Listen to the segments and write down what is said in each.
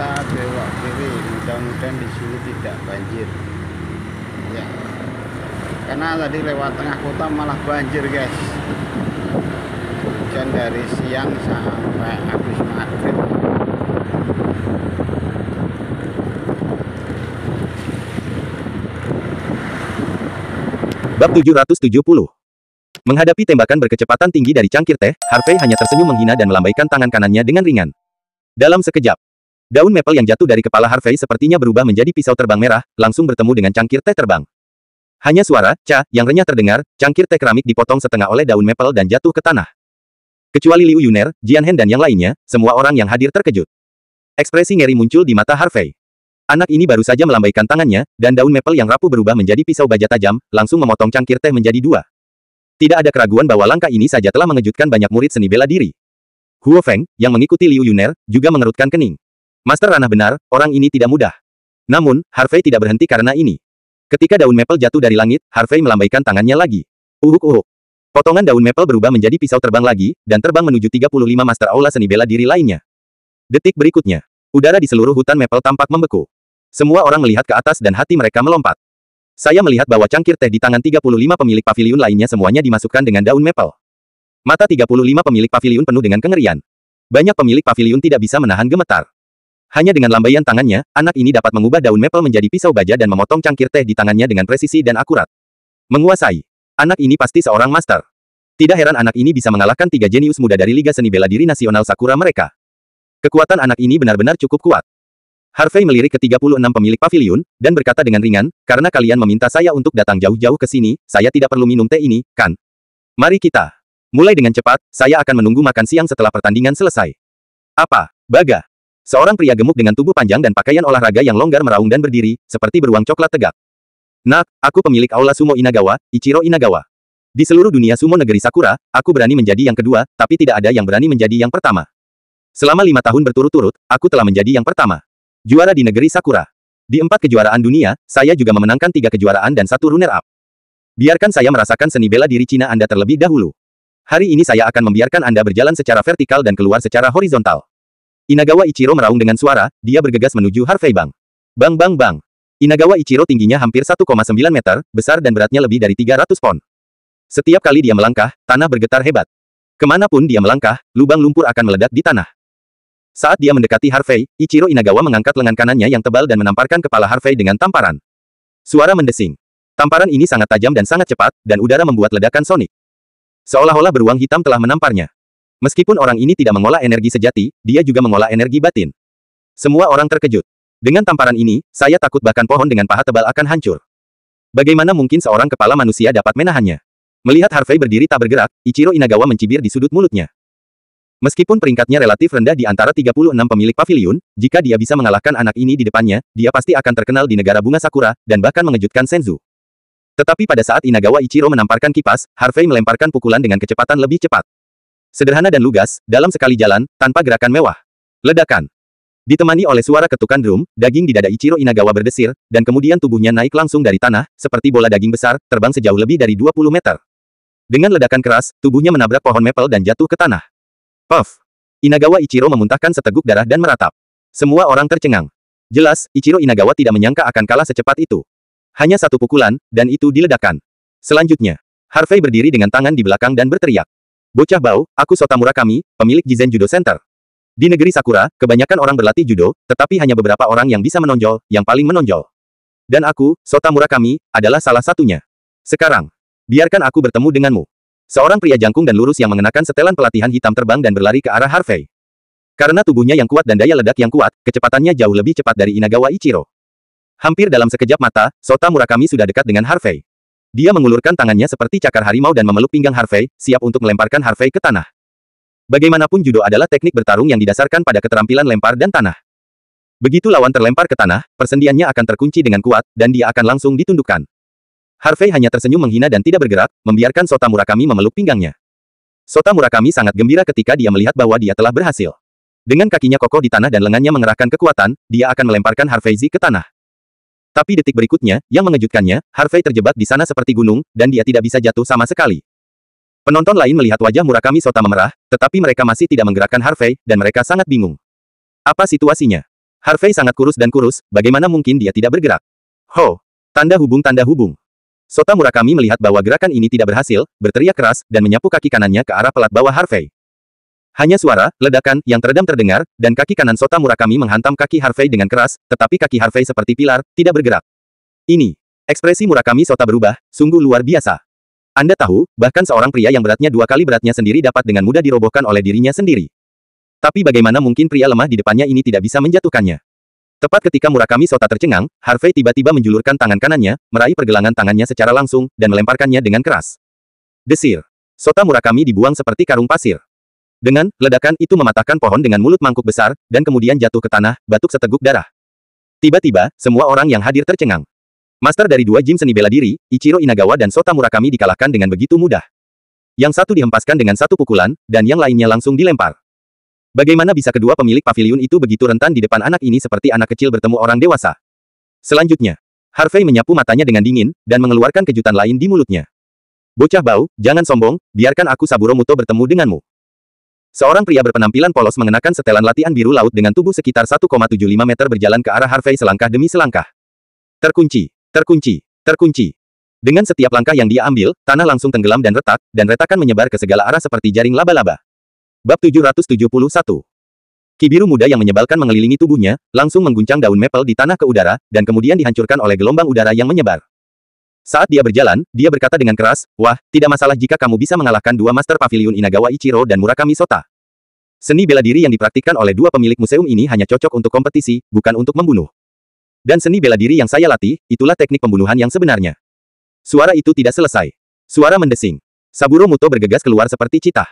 kita belok kiri, mudah-mudahan di sini tidak banjir ya, karena tadi lewat tengah kota malah banjir guys, hujan dari siang sampai habis maghrib. Bab 770. Menghadapi tembakan berkecepatan tinggi dari cangkir teh, Harvey hanya tersenyum menghina dan melambaikan tangan kanannya dengan ringan. Dalam sekejap, daun maple yang jatuh dari kepala Harvey sepertinya berubah menjadi pisau terbang merah, langsung bertemu dengan cangkir teh terbang. Hanya suara "ca" yang renyah terdengar, cangkir teh keramik dipotong setengah oleh daun maple dan jatuh ke tanah. Kecuali Liu Yuner, Jian Hen dan yang lainnya, semua orang yang hadir terkejut. Ekspresi ngeri muncul di mata Harvey. Anak ini baru saja melambaikan tangannya, dan daun maple yang rapuh berubah menjadi pisau baja tajam, langsung memotong cangkir teh menjadi dua. Tidak ada keraguan bahwa langkah ini saja telah mengejutkan banyak murid seni bela diri. Huo Feng, yang mengikuti Liu Yuner, juga mengerutkan kening. Master Ranah benar, orang ini tidak mudah. Namun, Harvey tidak berhenti karena ini. Ketika daun maple jatuh dari langit, Harvey melambaikan tangannya lagi. Uhuk-uhuk. Potongan daun maple berubah menjadi pisau terbang lagi, dan terbang menuju 35 master aula seni bela diri lainnya. Detik berikutnya, udara di seluruh hutan maple tampak membeku. Semua orang melihat ke atas dan hati mereka melompat. Saya melihat bahwa cangkir teh di tangan 35 pemilik paviliun lainnya semuanya dimasukkan dengan daun maple. Mata 35 pemilik paviliun penuh dengan kengerian. Banyak pemilik paviliun tidak bisa menahan gemetar. Hanya dengan lambaian tangannya, anak ini dapat mengubah daun maple menjadi pisau baja dan memotong cangkir teh di tangannya dengan presisi dan akurat. Menguasai. Anak ini pasti seorang master. Tidak heran anak ini bisa mengalahkan 3 jenius muda dari Liga Seni Bela Diri Nasional Sakura mereka. Kekuatan anak ini benar-benar cukup kuat. Harvey melirik ke 36 pemilik paviliun, dan berkata dengan ringan, karena kalian meminta saya untuk datang jauh-jauh ke sini, saya tidak perlu minum teh ini, kan? Mari kita. Mulai dengan cepat, saya akan menunggu makan siang setelah pertandingan selesai. Apa? Baga. Seorang pria gemuk dengan tubuh panjang dan pakaian olahraga yang longgar meraung dan berdiri, seperti beruang coklat tegak. Nak, aku pemilik aula sumo Inagawa, Ichiro Inagawa. Di seluruh dunia sumo negeri Sakura, aku berani menjadi yang kedua, tapi tidak ada yang berani menjadi yang pertama. Selama 5 tahun berturut-turut, aku telah menjadi yang pertama. Juara di negeri Sakura. Di 4 kejuaraan dunia, saya juga memenangkan 3 kejuaraan dan 1 runner-up. Biarkan saya merasakan seni bela diri Cina Anda terlebih dahulu. Hari ini saya akan membiarkan Anda berjalan secara vertikal dan keluar secara horizontal. Inagawa Ichiro meraung dengan suara, dia bergegas menuju Harvey Bang. Bang bang bang. Inagawa Ichiro tingginya hampir 1,9 meter, besar dan beratnya lebih dari 300 pon. Setiap kali dia melangkah, tanah bergetar hebat. Kemanapun dia melangkah, lubang lumpur akan meledak di tanah. Saat dia mendekati Harvey, Ichiro Inagawa mengangkat lengan kanannya yang tebal dan menamparkan kepala Harvey dengan tamparan. Suara mendesing. Tamparan ini sangat tajam dan sangat cepat, dan udara membuat ledakan sonik. Seolah-olah beruang hitam telah menamparnya. Meskipun orang ini tidak mengolah energi sejati, dia juga mengolah energi batin. Semua orang terkejut. Dengan tamparan ini, saya takut bahkan pohon dengan paha tebal akan hancur. Bagaimana mungkin seorang kepala manusia dapat menahannya? Melihat Harvey berdiri tak bergerak, Ichiro Inagawa mencibir di sudut mulutnya. Meskipun peringkatnya relatif rendah di antara 36 pemilik paviliun, jika dia bisa mengalahkan anak ini di depannya, dia pasti akan terkenal di negara bunga Sakura, dan bahkan mengejutkan Senzu. Tetapi pada saat Inagawa Ichiro menamparkan kipas, Harvey melemparkan pukulan dengan kecepatan lebih cepat. Sederhana dan lugas, dalam sekali jalan, tanpa gerakan mewah. Ledakan. Ditemani oleh suara ketukan drum, daging di dada Ichiro Inagawa berdesir, dan kemudian tubuhnya naik langsung dari tanah, seperti bola daging besar, terbang sejauh lebih dari 20 meter. Dengan ledakan keras, tubuhnya menabrak pohon maple dan jatuh ke tanah. Puff! Inagawa Ichiro memuntahkan seteguk darah dan meratap. Semua orang tercengang. Jelas, Ichiro Inagawa tidak menyangka akan kalah secepat itu. Hanya 1 pukulan, dan itu diledakkan. Selanjutnya, Harvey berdiri dengan tangan di belakang dan berteriak. Bocah bau, aku Sota Murakami, pemilik Jizen Judo Center. Di negeri Sakura, kebanyakan orang berlatih judo, tetapi hanya beberapa orang yang bisa menonjol, yang paling menonjol. Dan aku, Sota Murakami, adalah salah satunya. Sekarang, biarkan aku bertemu denganmu. Seorang pria jangkung dan lurus yang mengenakan setelan pelatihan hitam terbang dan berlari ke arah Harvey. Karena tubuhnya yang kuat dan daya ledak yang kuat, kecepatannya jauh lebih cepat dari Inagawa Ichiro. Hampir dalam sekejap mata, Sota Murakami sudah dekat dengan Harvey. Dia mengulurkan tangannya seperti cakar harimau dan memeluk pinggang Harvey, siap untuk melemparkan Harvey ke tanah. Bagaimanapun judo adalah teknik bertarung yang didasarkan pada keterampilan lempar dan tanah. Begitu lawan terlempar ke tanah, persendiannya akan terkunci dengan kuat, dan dia akan langsung ditundukkan. Harvey hanya tersenyum menghina dan tidak bergerak, membiarkan Sota Murakami memeluk pinggangnya. Sota Murakami sangat gembira ketika dia melihat bahwa dia telah berhasil. Dengan kakinya kokoh di tanah dan lengannya mengerahkan kekuatan, dia akan melemparkan Harvey ke tanah. Tapi detik berikutnya, yang mengejutkannya, Harvey terjebak di sana seperti gunung, dan dia tidak bisa jatuh sama sekali. Penonton lain melihat wajah Murakami Sota memerah, tetapi mereka masih tidak menggerakkan Harvey, dan mereka sangat bingung. Apa situasinya? Harvey sangat kurus dan kurus, bagaimana mungkin dia tidak bergerak? Ho! Tanda hubung tanda hubung. Sota Murakami melihat bahwa gerakan ini tidak berhasil, berteriak keras, dan menyapu kaki kanannya ke arah pelat bawah Harvey. Hanya suara, ledakan, yang teredam terdengar, dan kaki kanan Sota Murakami menghantam kaki Harvey dengan keras, tetapi kaki Harvey seperti pilar, tidak bergerak. Ini. Ekspresi Murakami Sota berubah, sungguh luar biasa. Anda tahu, bahkan seorang pria yang beratnya 2 kali beratnya sendiri dapat dengan mudah dirobohkan oleh dirinya sendiri. Tapi bagaimana mungkin pria lemah di depannya ini tidak bisa menjatuhkannya? Tepat ketika Murakami Sota tercengang, Harvey tiba-tiba menjulurkan tangan kanannya, meraih pergelangan tangannya secara langsung, dan melemparkannya dengan keras. Desir. Sota Murakami dibuang seperti karung pasir. Dengan ledakan itu mematahkan pohon dengan mulut mangkuk besar, dan kemudian jatuh ke tanah, batuk seteguk darah. Tiba-tiba, semua orang yang hadir tercengang. Master dari 2 gym seni bela diri, Ichiro Inagawa dan Sota Murakami dikalahkan dengan begitu mudah. Yang satu dihempaskan dengan 1 pukulan, dan yang lainnya langsung dilempar. Bagaimana bisa kedua pemilik paviliun itu begitu rentan di depan anak ini seperti anak kecil bertemu orang dewasa? Selanjutnya, Harvey menyapu matanya dengan dingin, dan mengeluarkan kejutan lain di mulutnya. Bocah bau, jangan sombong, biarkan aku Saburo Muto bertemu denganmu. Seorang pria berpenampilan polos mengenakan setelan latihan biru laut dengan tubuh sekitar 1,75 meter berjalan ke arah Harvey selangkah demi selangkah. Terkunci, terkunci, terkunci. Dengan setiap langkah yang dia ambil, tanah langsung tenggelam dan retakan menyebar ke segala arah seperti jaring laba-laba. Bab 771. Ki biru muda yang menyebalkan mengelilingi tubuhnya, langsung mengguncang daun maple di tanah ke udara, dan kemudian dihancurkan oleh gelombang udara yang menyebar. Saat dia berjalan, dia berkata dengan keras, "Wah, tidak masalah jika kamu bisa mengalahkan 2 master paviliun Inagawa Ichiro dan Murakami Sota. Seni bela diri yang dipraktikkan oleh 2 pemilik museum ini hanya cocok untuk kompetisi, bukan untuk membunuh. Dan seni bela diri yang saya latih, itulah teknik pembunuhan yang sebenarnya." Suara itu tidak selesai. Suara mendesing. Saburo Muto bergegas keluar seperti citah.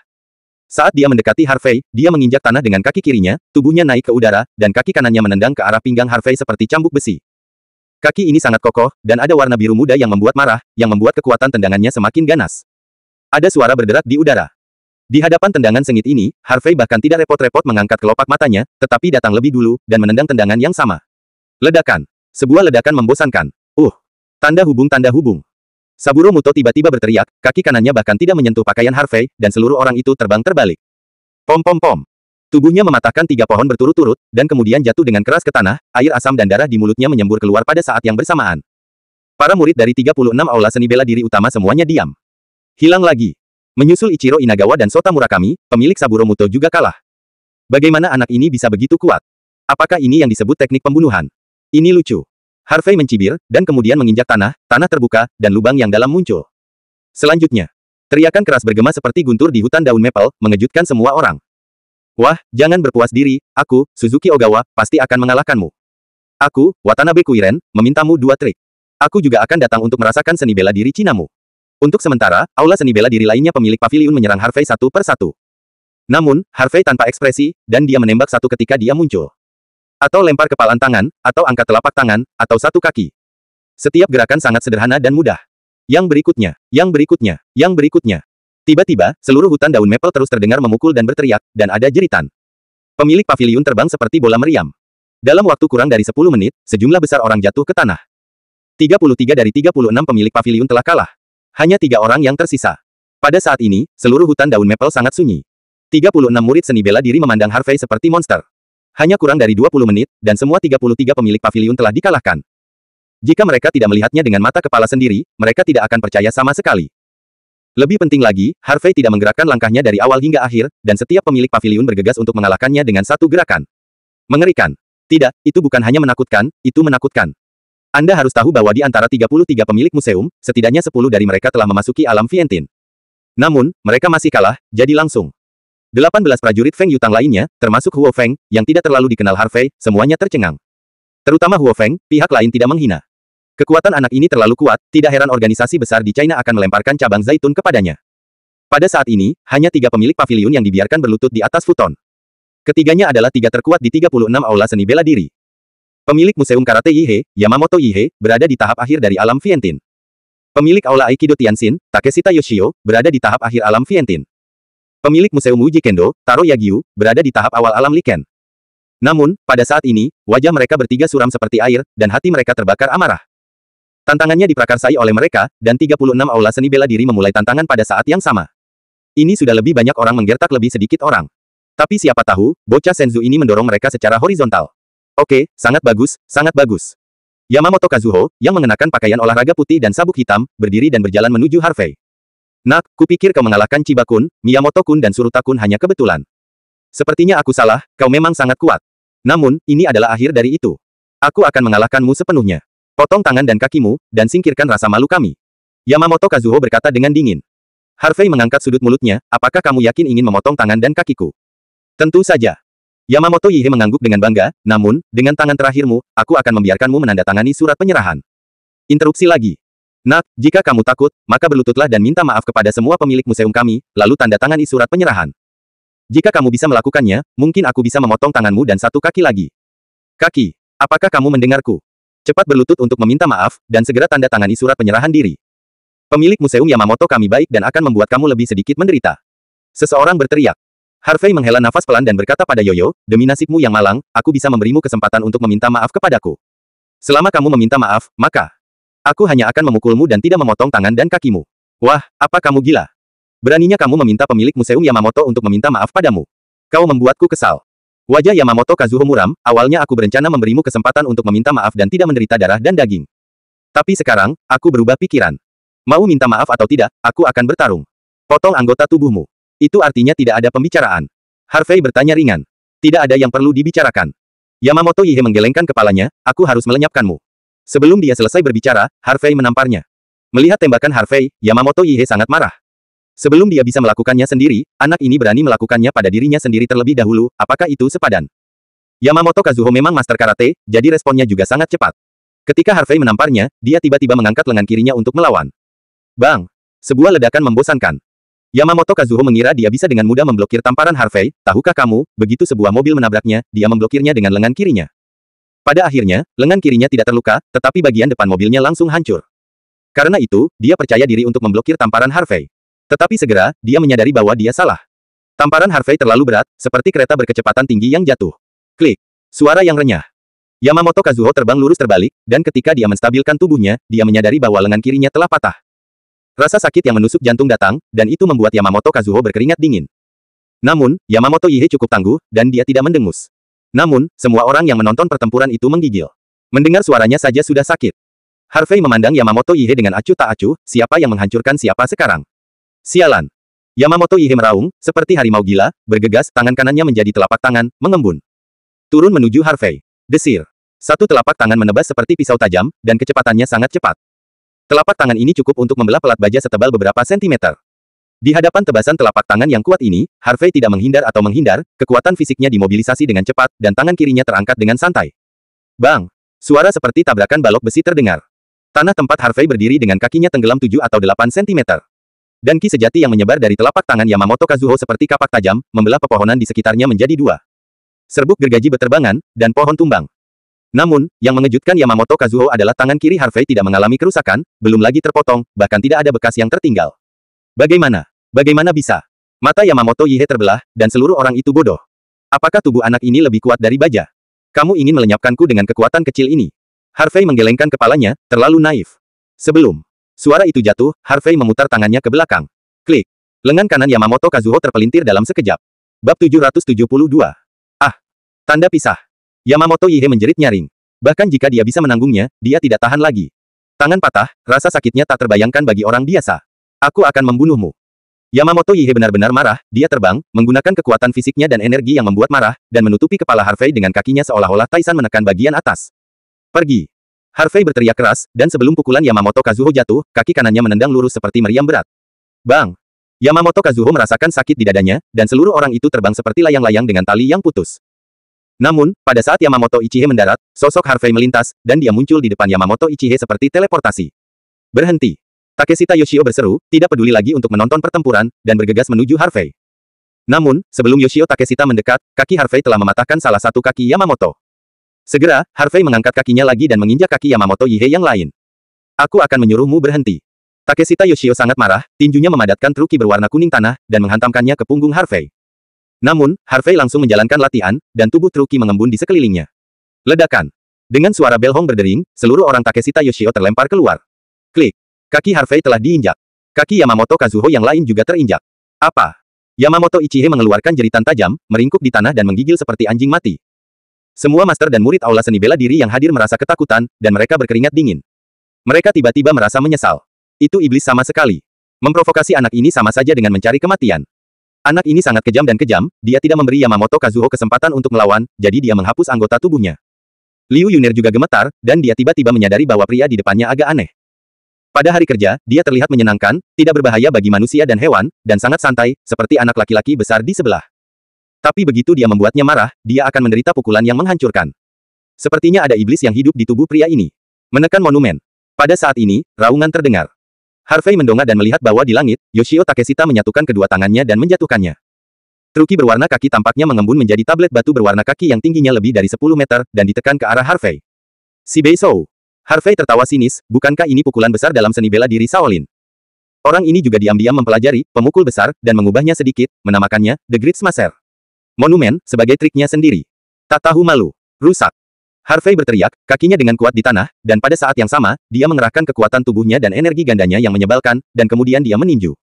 Saat dia mendekati Harvey, dia menginjak tanah dengan kaki kirinya, tubuhnya naik ke udara, dan kaki kanannya menendang ke arah pinggang Harvey seperti cambuk besi. Kaki ini sangat kokoh, dan ada warna biru muda yang membuat marah, yang membuat kekuatan tendangannya semakin ganas. Ada suara berderak di udara. Di hadapan tendangan sengit ini, Harvey bahkan tidak repot-repot mengangkat kelopak matanya, tetapi datang lebih dulu, dan menendang tendangan yang sama. Ledakan. Sebuah ledakan membosankan. Tanda hubung tanda hubung. Saburo Muto tiba-tiba berteriak, kaki kanannya bahkan tidak menyentuh pakaian Harvey, dan seluruh orang itu terbang terbalik. Pom-pom-pom. Tubuhnya mematahkan 3 pohon berturut-turut, dan kemudian jatuh dengan keras ke tanah, air asam dan darah di mulutnya menyembur keluar pada saat yang bersamaan. Para murid dari 36 aula seni bela diri utama semuanya diam. Hilang lagi. Menyusul Ichiro Inagawa dan Sota Murakami, pemilik Saburo Muto juga kalah. Bagaimana anak ini bisa begitu kuat? Apakah ini yang disebut teknik pembunuhan? Ini lucu. Harvey mencibir, dan kemudian menginjak tanah terbuka, dan lubang yang dalam muncul. Selanjutnya, teriakan keras bergema seperti guntur di hutan daun maple, mengejutkan semua orang. Wah, jangan berpuas diri, aku, Suzuki Ogawa, pasti akan mengalahkanmu. Aku, Watanabe Kuiren, memintamu 2 trik. Aku juga akan datang untuk merasakan seni bela diri Cinamu. Untuk sementara, aula seni bela diri lainnya pemilik paviliun menyerang Harvey satu per satu. Namun, Harvey tanpa ekspresi, dan dia menembak satu ketika dia muncul. Atau lempar kepalan tangan, atau angkat telapak tangan, atau satu kaki. Setiap gerakan sangat sederhana dan mudah. Yang berikutnya, yang berikutnya, yang berikutnya. Tiba-tiba, seluruh hutan daun maple terus terdengar memukul dan berteriak, dan ada jeritan. Pemilik paviliun terbang seperti bola meriam. Dalam waktu kurang dari 10 menit, sejumlah besar orang jatuh ke tanah. 33 dari 36 pemilik paviliun telah kalah. Hanya 3 orang yang tersisa. Pada saat ini, seluruh hutan daun maple sangat sunyi. 36 murid seni bela diri memandang Harvey seperti monster. Hanya kurang dari 20 menit, dan semua 33 pemilik paviliun telah dikalahkan. Jika mereka tidak melihatnya dengan mata kepala sendiri, mereka tidak akan percaya sama sekali. Lebih penting lagi, Harvey tidak menggerakkan langkahnya dari awal hingga akhir, dan setiap pemilik paviliun bergegas untuk mengalahkannya dengan satu gerakan. Mengerikan. Tidak, itu bukan hanya menakutkan, itu menakutkan. Anda harus tahu bahwa di antara 33 pemilik museum, setidaknya 10 dari mereka telah memasuki alam Vientin. Namun, mereka masih kalah, jadi langsung. 18 prajurit Feng Yutang lainnya, termasuk Huo Feng, yang tidak terlalu dikenal Harvey, semuanya tercengang. Terutama Huo Feng, pihak lain tidak menghina. Kekuatan anak ini terlalu kuat, tidak heran organisasi besar di China akan melemparkan cabang zaitun kepadanya. Pada saat ini, hanya 3 pemilik paviliun yang dibiarkan berlutut di atas futon. Ketiganya adalah 3 terkuat di 36 aula seni bela diri. Pemilik Museum Karate Yihei, Yamamoto Yihei, berada di tahap akhir dari alam Vientin. Pemilik Aula Aikido Tianxin, Takeshita Yoshio, berada di tahap akhir alam Vientin. Pemilik Museum Wuji Kendo, Taro Yagyu, berada di tahap awal alam Liken. Namun, pada saat ini, wajah mereka bertiga suram seperti air, dan hati mereka terbakar amarah. Tantangannya diprakarsai oleh mereka, dan 36 aula seni bela diri memulai tantangan pada saat yang sama. Ini sudah lebih banyak orang menggertak lebih sedikit orang. Tapi siapa tahu, bocah Senzu ini mendorong mereka secara horizontal. Oke, sangat bagus, sangat bagus. Yamamoto Kazuho, yang mengenakan pakaian olahraga putih dan sabuk hitam, berdiri dan berjalan menuju Harvey. Nak, kupikir kau mengalahkan Chiba-kun, Miyamoto-kun dan Suruta-kun hanya kebetulan. Sepertinya aku salah, kau memang sangat kuat. Namun, ini adalah akhir dari itu. Aku akan mengalahkanmu sepenuhnya. Potong tangan dan kakimu, dan singkirkan rasa malu kami. Yamamoto Kazuho berkata dengan dingin. Harvey mengangkat sudut mulutnya, apakah kamu yakin ingin memotong tangan dan kakiku? Tentu saja. Yamamoto Yihei mengangguk dengan bangga, namun, dengan tangan terakhirmu, aku akan membiarkanmu menandatangani surat penyerahan. Interupsi lagi. Nak, jika kamu takut, maka berlututlah dan minta maaf kepada semua pemilik museum kami, lalu tanda tangani surat penyerahan. Jika kamu bisa melakukannya, mungkin aku bisa memotong tanganmu dan satu kaki lagi. Kaki, apakah kamu mendengarku? Cepat berlutut untuk meminta maaf, dan segera tanda tangani surat penyerahan diri. Pemilik museum Yamamoto kami baik dan akan membuat kamu lebih sedikit menderita. Seseorang berteriak. Harvey menghela nafas pelan dan berkata pada Yoyo, demi nasibmu yang malang, aku bisa memberimu kesempatan untuk meminta maaf kepadaku. Selama kamu meminta maaf, maka aku hanya akan memukulmu dan tidak memotong tangan dan kakimu. Wah, apa kamu gila? Beraninya kamu meminta pemilik museum Yamamoto untuk meminta maaf padamu. Kau membuatku kesal. Wajah Yamamoto Kazuho muram, awalnya aku berencana memberimu kesempatan untuk meminta maaf dan tidak menderita darah dan daging. Tapi sekarang, aku berubah pikiran. Mau minta maaf atau tidak, aku akan bertarung. Potong anggota tubuhmu. Itu artinya tidak ada pembicaraan. Harvey bertanya ringan. Tidak ada yang perlu dibicarakan. Yamamoto Yihei menggelengkan kepalanya, aku harus melenyapkanmu. Sebelum dia selesai berbicara, Harvey menamparnya. Melihat tembakan Harvey, Yamamoto Yihei sangat marah. Sebelum dia bisa melakukannya sendiri, anak ini berani melakukannya pada dirinya sendiri terlebih dahulu, apakah itu sepadan? Yamamoto Kazuho memang master karate, jadi responnya juga sangat cepat. Ketika Harvey menamparnya, dia tiba-tiba mengangkat lengan kirinya untuk melawan. Bang! Sebuah ledakan membosankan. Yamamoto Kazuho mengira dia bisa dengan mudah memblokir tamparan Harvey, tahukah kamu, begitu sebuah mobil menabraknya, dia memblokirnya dengan lengan kirinya. Pada akhirnya, lengan kirinya tidak terluka, tetapi bagian depan mobilnya langsung hancur. Karena itu, dia percaya diri untuk memblokir tamparan Harvey. Tetapi segera, dia menyadari bahwa dia salah. Tamparan Harvey terlalu berat, seperti kereta berkecepatan tinggi yang jatuh. Klik. Suara yang renyah. Yamamoto Kazuho terbang lurus terbalik, dan ketika dia menstabilkan tubuhnya, dia menyadari bahwa lengan kirinya telah patah. Rasa sakit yang menusuk jantung datang, dan itu membuat Yamamoto Kazuho berkeringat dingin. Namun, Yamamoto Yihei cukup tangguh, dan dia tidak mendengus. Namun, semua orang yang menonton pertempuran itu menggigil. Mendengar suaranya saja sudah sakit. Harvey memandang Yamamoto Yihei dengan acuh tak acuh, siapa yang menghancurkan siapa sekarang. Sialan. Yamamoto Yihei meraung, seperti harimau gila, bergegas, tangan kanannya menjadi telapak tangan, mengembun. Turun menuju Harvey. Desir. Satu telapak tangan menebas seperti pisau tajam, dan kecepatannya sangat cepat. Telapak tangan ini cukup untuk membelah pelat baja setebal beberapa sentimeter. Di hadapan tebasan telapak tangan yang kuat ini, Harvey tidak menghindar atau menghindar, kekuatan fisiknya dimobilisasi dengan cepat, dan tangan kirinya terangkat dengan santai. Bang! Suara seperti tabrakan balok besi terdengar. Tanah tempat Harvey berdiri dengan kakinya tenggelam 7 atau 8 sentimeter. Dan ki sejati yang menyebar dari telapak tangan Yamamoto Kazuho seperti kapak tajam, membelah pepohonan di sekitarnya menjadi dua. Serbuk gergaji berterbangan, dan pohon tumbang. Namun, yang mengejutkan Yamamoto Kazuho adalah tangan kiri Harvey tidak mengalami kerusakan, belum lagi terpotong, bahkan tidak ada bekas yang tertinggal. Bagaimana? Bagaimana bisa? Mata Yamamoto Yihei terbelah, dan seluruh orang itu bodoh. Apakah tubuh anak ini lebih kuat dari baja? Kamu ingin melenyapkanku dengan kekuatan kecil ini? Harvey menggelengkan kepalanya, terlalu naif. Sebelum suara itu jatuh, Harvey memutar tangannya ke belakang. Klik. Lengan kanan Yamamoto Kazuho terpelintir dalam sekejap. Bab 772. Ah! Tanda pisah. Yamamoto Yihei menjerit nyaring. Bahkan jika dia bisa menanggungnya, dia tidak tahan lagi. Tangan patah, rasa sakitnya tak terbayangkan bagi orang biasa. Aku akan membunuhmu. Yamamoto Yihei benar-benar marah, dia terbang, menggunakan kekuatan fisiknya dan energi yang membuat marah, dan menutupi kepala Harvey dengan kakinya seolah-olah Taisan menekan bagian atas. Pergi. Harvey berteriak keras, dan sebelum pukulan Yamamoto Kazuho jatuh, kaki kanannya menendang lurus seperti meriam berat. Bang! Yamamoto Kazuho merasakan sakit di dadanya, dan seluruh orang itu terbang seperti layang-layang dengan tali yang putus. Namun, pada saat Yamamoto Ichihei mendarat, sosok Harvey melintas, dan dia muncul di depan Yamamoto Ichihei seperti teleportasi. Berhenti. Takeshita Yoshio berseru, tidak peduli lagi untuk menonton pertempuran, dan bergegas menuju Harvey. Namun, sebelum Yoshio Takeshita mendekat, kaki Harvey telah mematahkan salah satu kaki Yamamoto. Segera, Harvey mengangkat kakinya lagi dan menginjak kaki Yamamoto Yihei yang lain. Aku akan menyuruhmu berhenti. Takeshita Yoshio sangat marah, tinjunya memadatkan truki berwarna kuning tanah, dan menghantamkannya ke punggung Harvey. Namun, Harvey langsung menjalankan latihan, dan tubuh Truki mengembun di sekelilingnya. Ledakan. Dengan suara bel hong berdering, seluruh orang Takeshita Yoshio terlempar keluar. Klik. Kaki Harvey telah diinjak. Kaki Yamamoto Kazuho yang lain juga terinjak. Apa? Yamamoto Ichihei mengeluarkan jeritan tajam, meringkuk di tanah dan menggigil seperti anjing mati. Semua master dan murid aula seni bela diri yang hadir merasa ketakutan, dan mereka berkeringat dingin. Mereka tiba-tiba merasa menyesal. Itu iblis sama sekali. Memprovokasi anak ini sama saja dengan mencari kematian. Anak ini sangat kejam dan kejam, dia tidak memberi Yamamoto Kazuho kesempatan untuk melawan, jadi dia menghapus anggota tubuhnya. Liu Yunir juga gemetar, dan dia tiba-tiba menyadari bahwa pria di depannya agak aneh. Pada hari kerja, dia terlihat menyenangkan, tidak berbahaya bagi manusia dan hewan, dan sangat santai, seperti anak laki-laki besar di sebelah. Tapi begitu dia membuatnya marah, dia akan menderita pukulan yang menghancurkan. Sepertinya ada iblis yang hidup di tubuh pria ini. Menekan monumen. Pada saat ini, raungan terdengar. Harvey mendongak dan melihat bahwa di langit, Yoshio Takeshita menyatukan kedua tangannya dan menjatuhkannya. Truki berwarna kaki tampaknya mengembun menjadi tablet batu berwarna kaki yang tingginya lebih dari 10 meter, dan ditekan ke arah Harvey. Si Beisou. Harvey tertawa sinis, bukankah ini pukulan besar dalam seni bela diri Shaolin? Orang ini juga diam-diam mempelajari pemukul besar, dan mengubahnya sedikit, menamakannya The Great Smasher. Monumen, sebagai triknya sendiri. Tak tahu malu. Rusak. Harvey berteriak, kakinya dengan kuat di tanah, dan pada saat yang sama, dia mengerahkan kekuatan tubuhnya dan energi gandanya yang menyebalkan, dan kemudian dia meninju.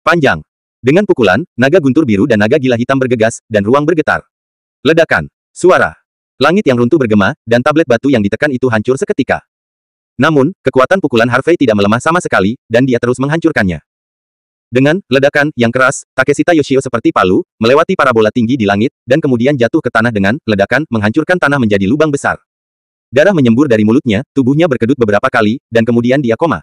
Panjang. Dengan pukulan, naga guntur biru dan naga gila hitam bergegas, dan ruang bergetar. Ledakan. Suara. Langit yang runtuh bergema, dan tablet batu yang ditekan itu hancur seketika. Namun, kekuatan pukulan Harvey tidak melemah sama sekali, dan dia terus menghancurkannya. Dengan ledakan yang keras, Takeshita Yoshio seperti palu, melewati parabola tinggi di langit, dan kemudian jatuh ke tanah dengan ledakan, menghancurkan tanah menjadi lubang besar. Darah menyembur dari mulutnya, tubuhnya berkedut beberapa kali, dan kemudian dia koma.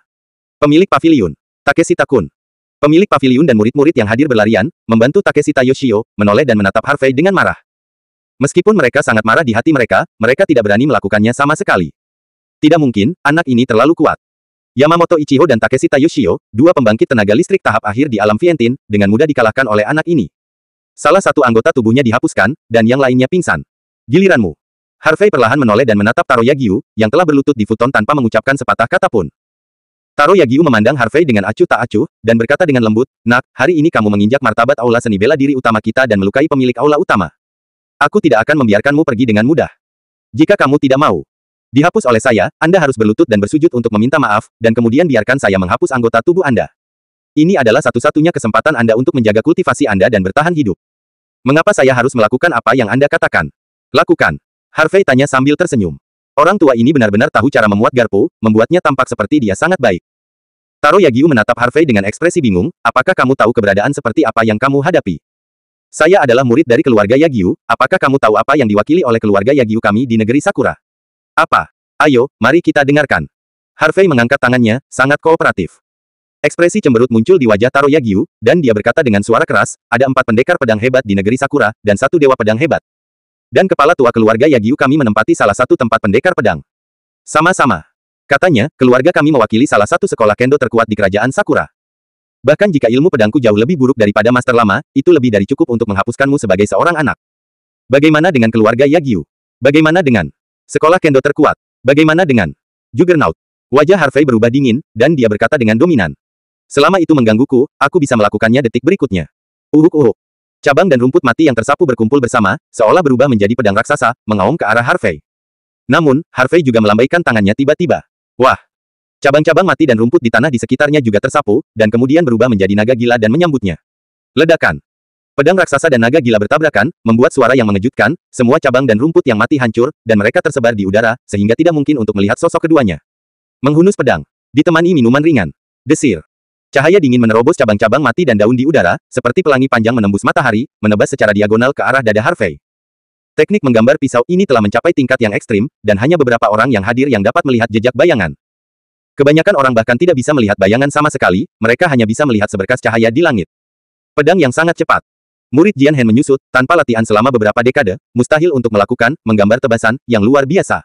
Pemilik paviliun. Takeshita-kun. Pemilik paviliun dan murid-murid yang hadir berlarian, membantu Takeshita Yoshio, menoleh dan menatap Harvey dengan marah. Meskipun mereka sangat marah di hati mereka, mereka tidak berani melakukannya sama sekali. Tidak mungkin, anak ini terlalu kuat. Yamamoto Ichigo dan Takeshita Yoshio, dua pembangkit tenaga listrik tahap akhir di alam Vientin, dengan mudah dikalahkan oleh anak ini. Salah satu anggota tubuhnya dihapuskan, dan yang lainnya pingsan. Giliranmu. Harvey perlahan menoleh dan menatap Taro Yagyu, yang telah berlutut di futon tanpa mengucapkan sepatah kata pun. Taro Yagyu memandang Harvey dengan acuh tak acuh, dan berkata dengan lembut, "Nak, hari ini kamu menginjak martabat aula seni bela diri utama kita dan melukai pemilik aula utama. Aku tidak akan membiarkanmu pergi dengan mudah. Jika kamu tidak mau dihapus oleh saya, Anda harus berlutut dan bersujud untuk meminta maaf, dan kemudian biarkan saya menghapus anggota tubuh Anda. Ini adalah satu-satunya kesempatan Anda untuk menjaga kultivasi Anda dan bertahan hidup. Mengapa saya harus melakukan apa yang Anda katakan? Lakukan." Harvey tanya sambil tersenyum. Orang tua ini benar-benar tahu cara memuat garpu, membuatnya tampak seperti dia sangat baik. Taro Yagyu menatap Harvey dengan ekspresi bingung, apakah kamu tahu keberadaan seperti apa yang kamu hadapi? Saya adalah murid dari keluarga Yagyu, apakah kamu tahu apa yang diwakili oleh keluarga Yagyu kami di negeri Sakura? Apa? Ayo, mari kita dengarkan. Harvey mengangkat tangannya, sangat kooperatif. Ekspresi cemberut muncul di wajah Taro Yagyu, dan dia berkata dengan suara keras, ada 4 pendekar pedang hebat di negeri Sakura, dan 1 dewa pedang hebat. Dan kepala tua keluarga Yagyu kami menempati salah satu tempat pendekar pedang. Sama-sama. Katanya, keluarga kami mewakili salah satu sekolah kendo terkuat di kerajaan Sakura. Bahkan jika ilmu pedangku jauh lebih buruk daripada master lama, itu lebih dari cukup untuk menghapuskanmu sebagai seorang anak. Bagaimana dengan keluarga Yagyu? Bagaimana dengan sekolah kendo terkuat? Bagaimana dengan Juggernaut? Wajah Harvey berubah dingin, dan dia berkata dengan dominan. Selama itu menggangguku, aku bisa melakukannya detik berikutnya. Uhuk-uhuk. Cabang dan rumput mati yang tersapu berkumpul bersama, seolah berubah menjadi pedang raksasa, mengaum ke arah Harvey. Namun, Harvey juga melambaikan tangannya tiba-tiba. Wah! Cabang-cabang mati dan rumput di tanah di sekitarnya juga tersapu, dan kemudian berubah menjadi naga gila dan menyambutnya. Ledakan. Pedang raksasa dan naga gila bertabrakan, membuat suara yang mengejutkan, semua cabang dan rumput yang mati hancur, dan mereka tersebar di udara, sehingga tidak mungkin untuk melihat sosok keduanya. Menghunus pedang. Ditemani minuman ringan. Desir. Cahaya dingin menerobos cabang-cabang mati dan daun di udara, seperti pelangi panjang menembus matahari, menebas secara diagonal ke arah dada Harvey. Teknik menggambar pisau ini telah mencapai tingkat yang ekstrim, dan hanya beberapa orang yang hadir yang dapat melihat jejak bayangan. Kebanyakan orang bahkan tidak bisa melihat bayangan sama sekali, mereka hanya bisa melihat seberkas cahaya di langit. Pedang yang sangat cepat. Murid Jian Hen menyusut, tanpa latihan selama beberapa dekade, mustahil untuk melakukan, menggambar tebasan, yang luar biasa.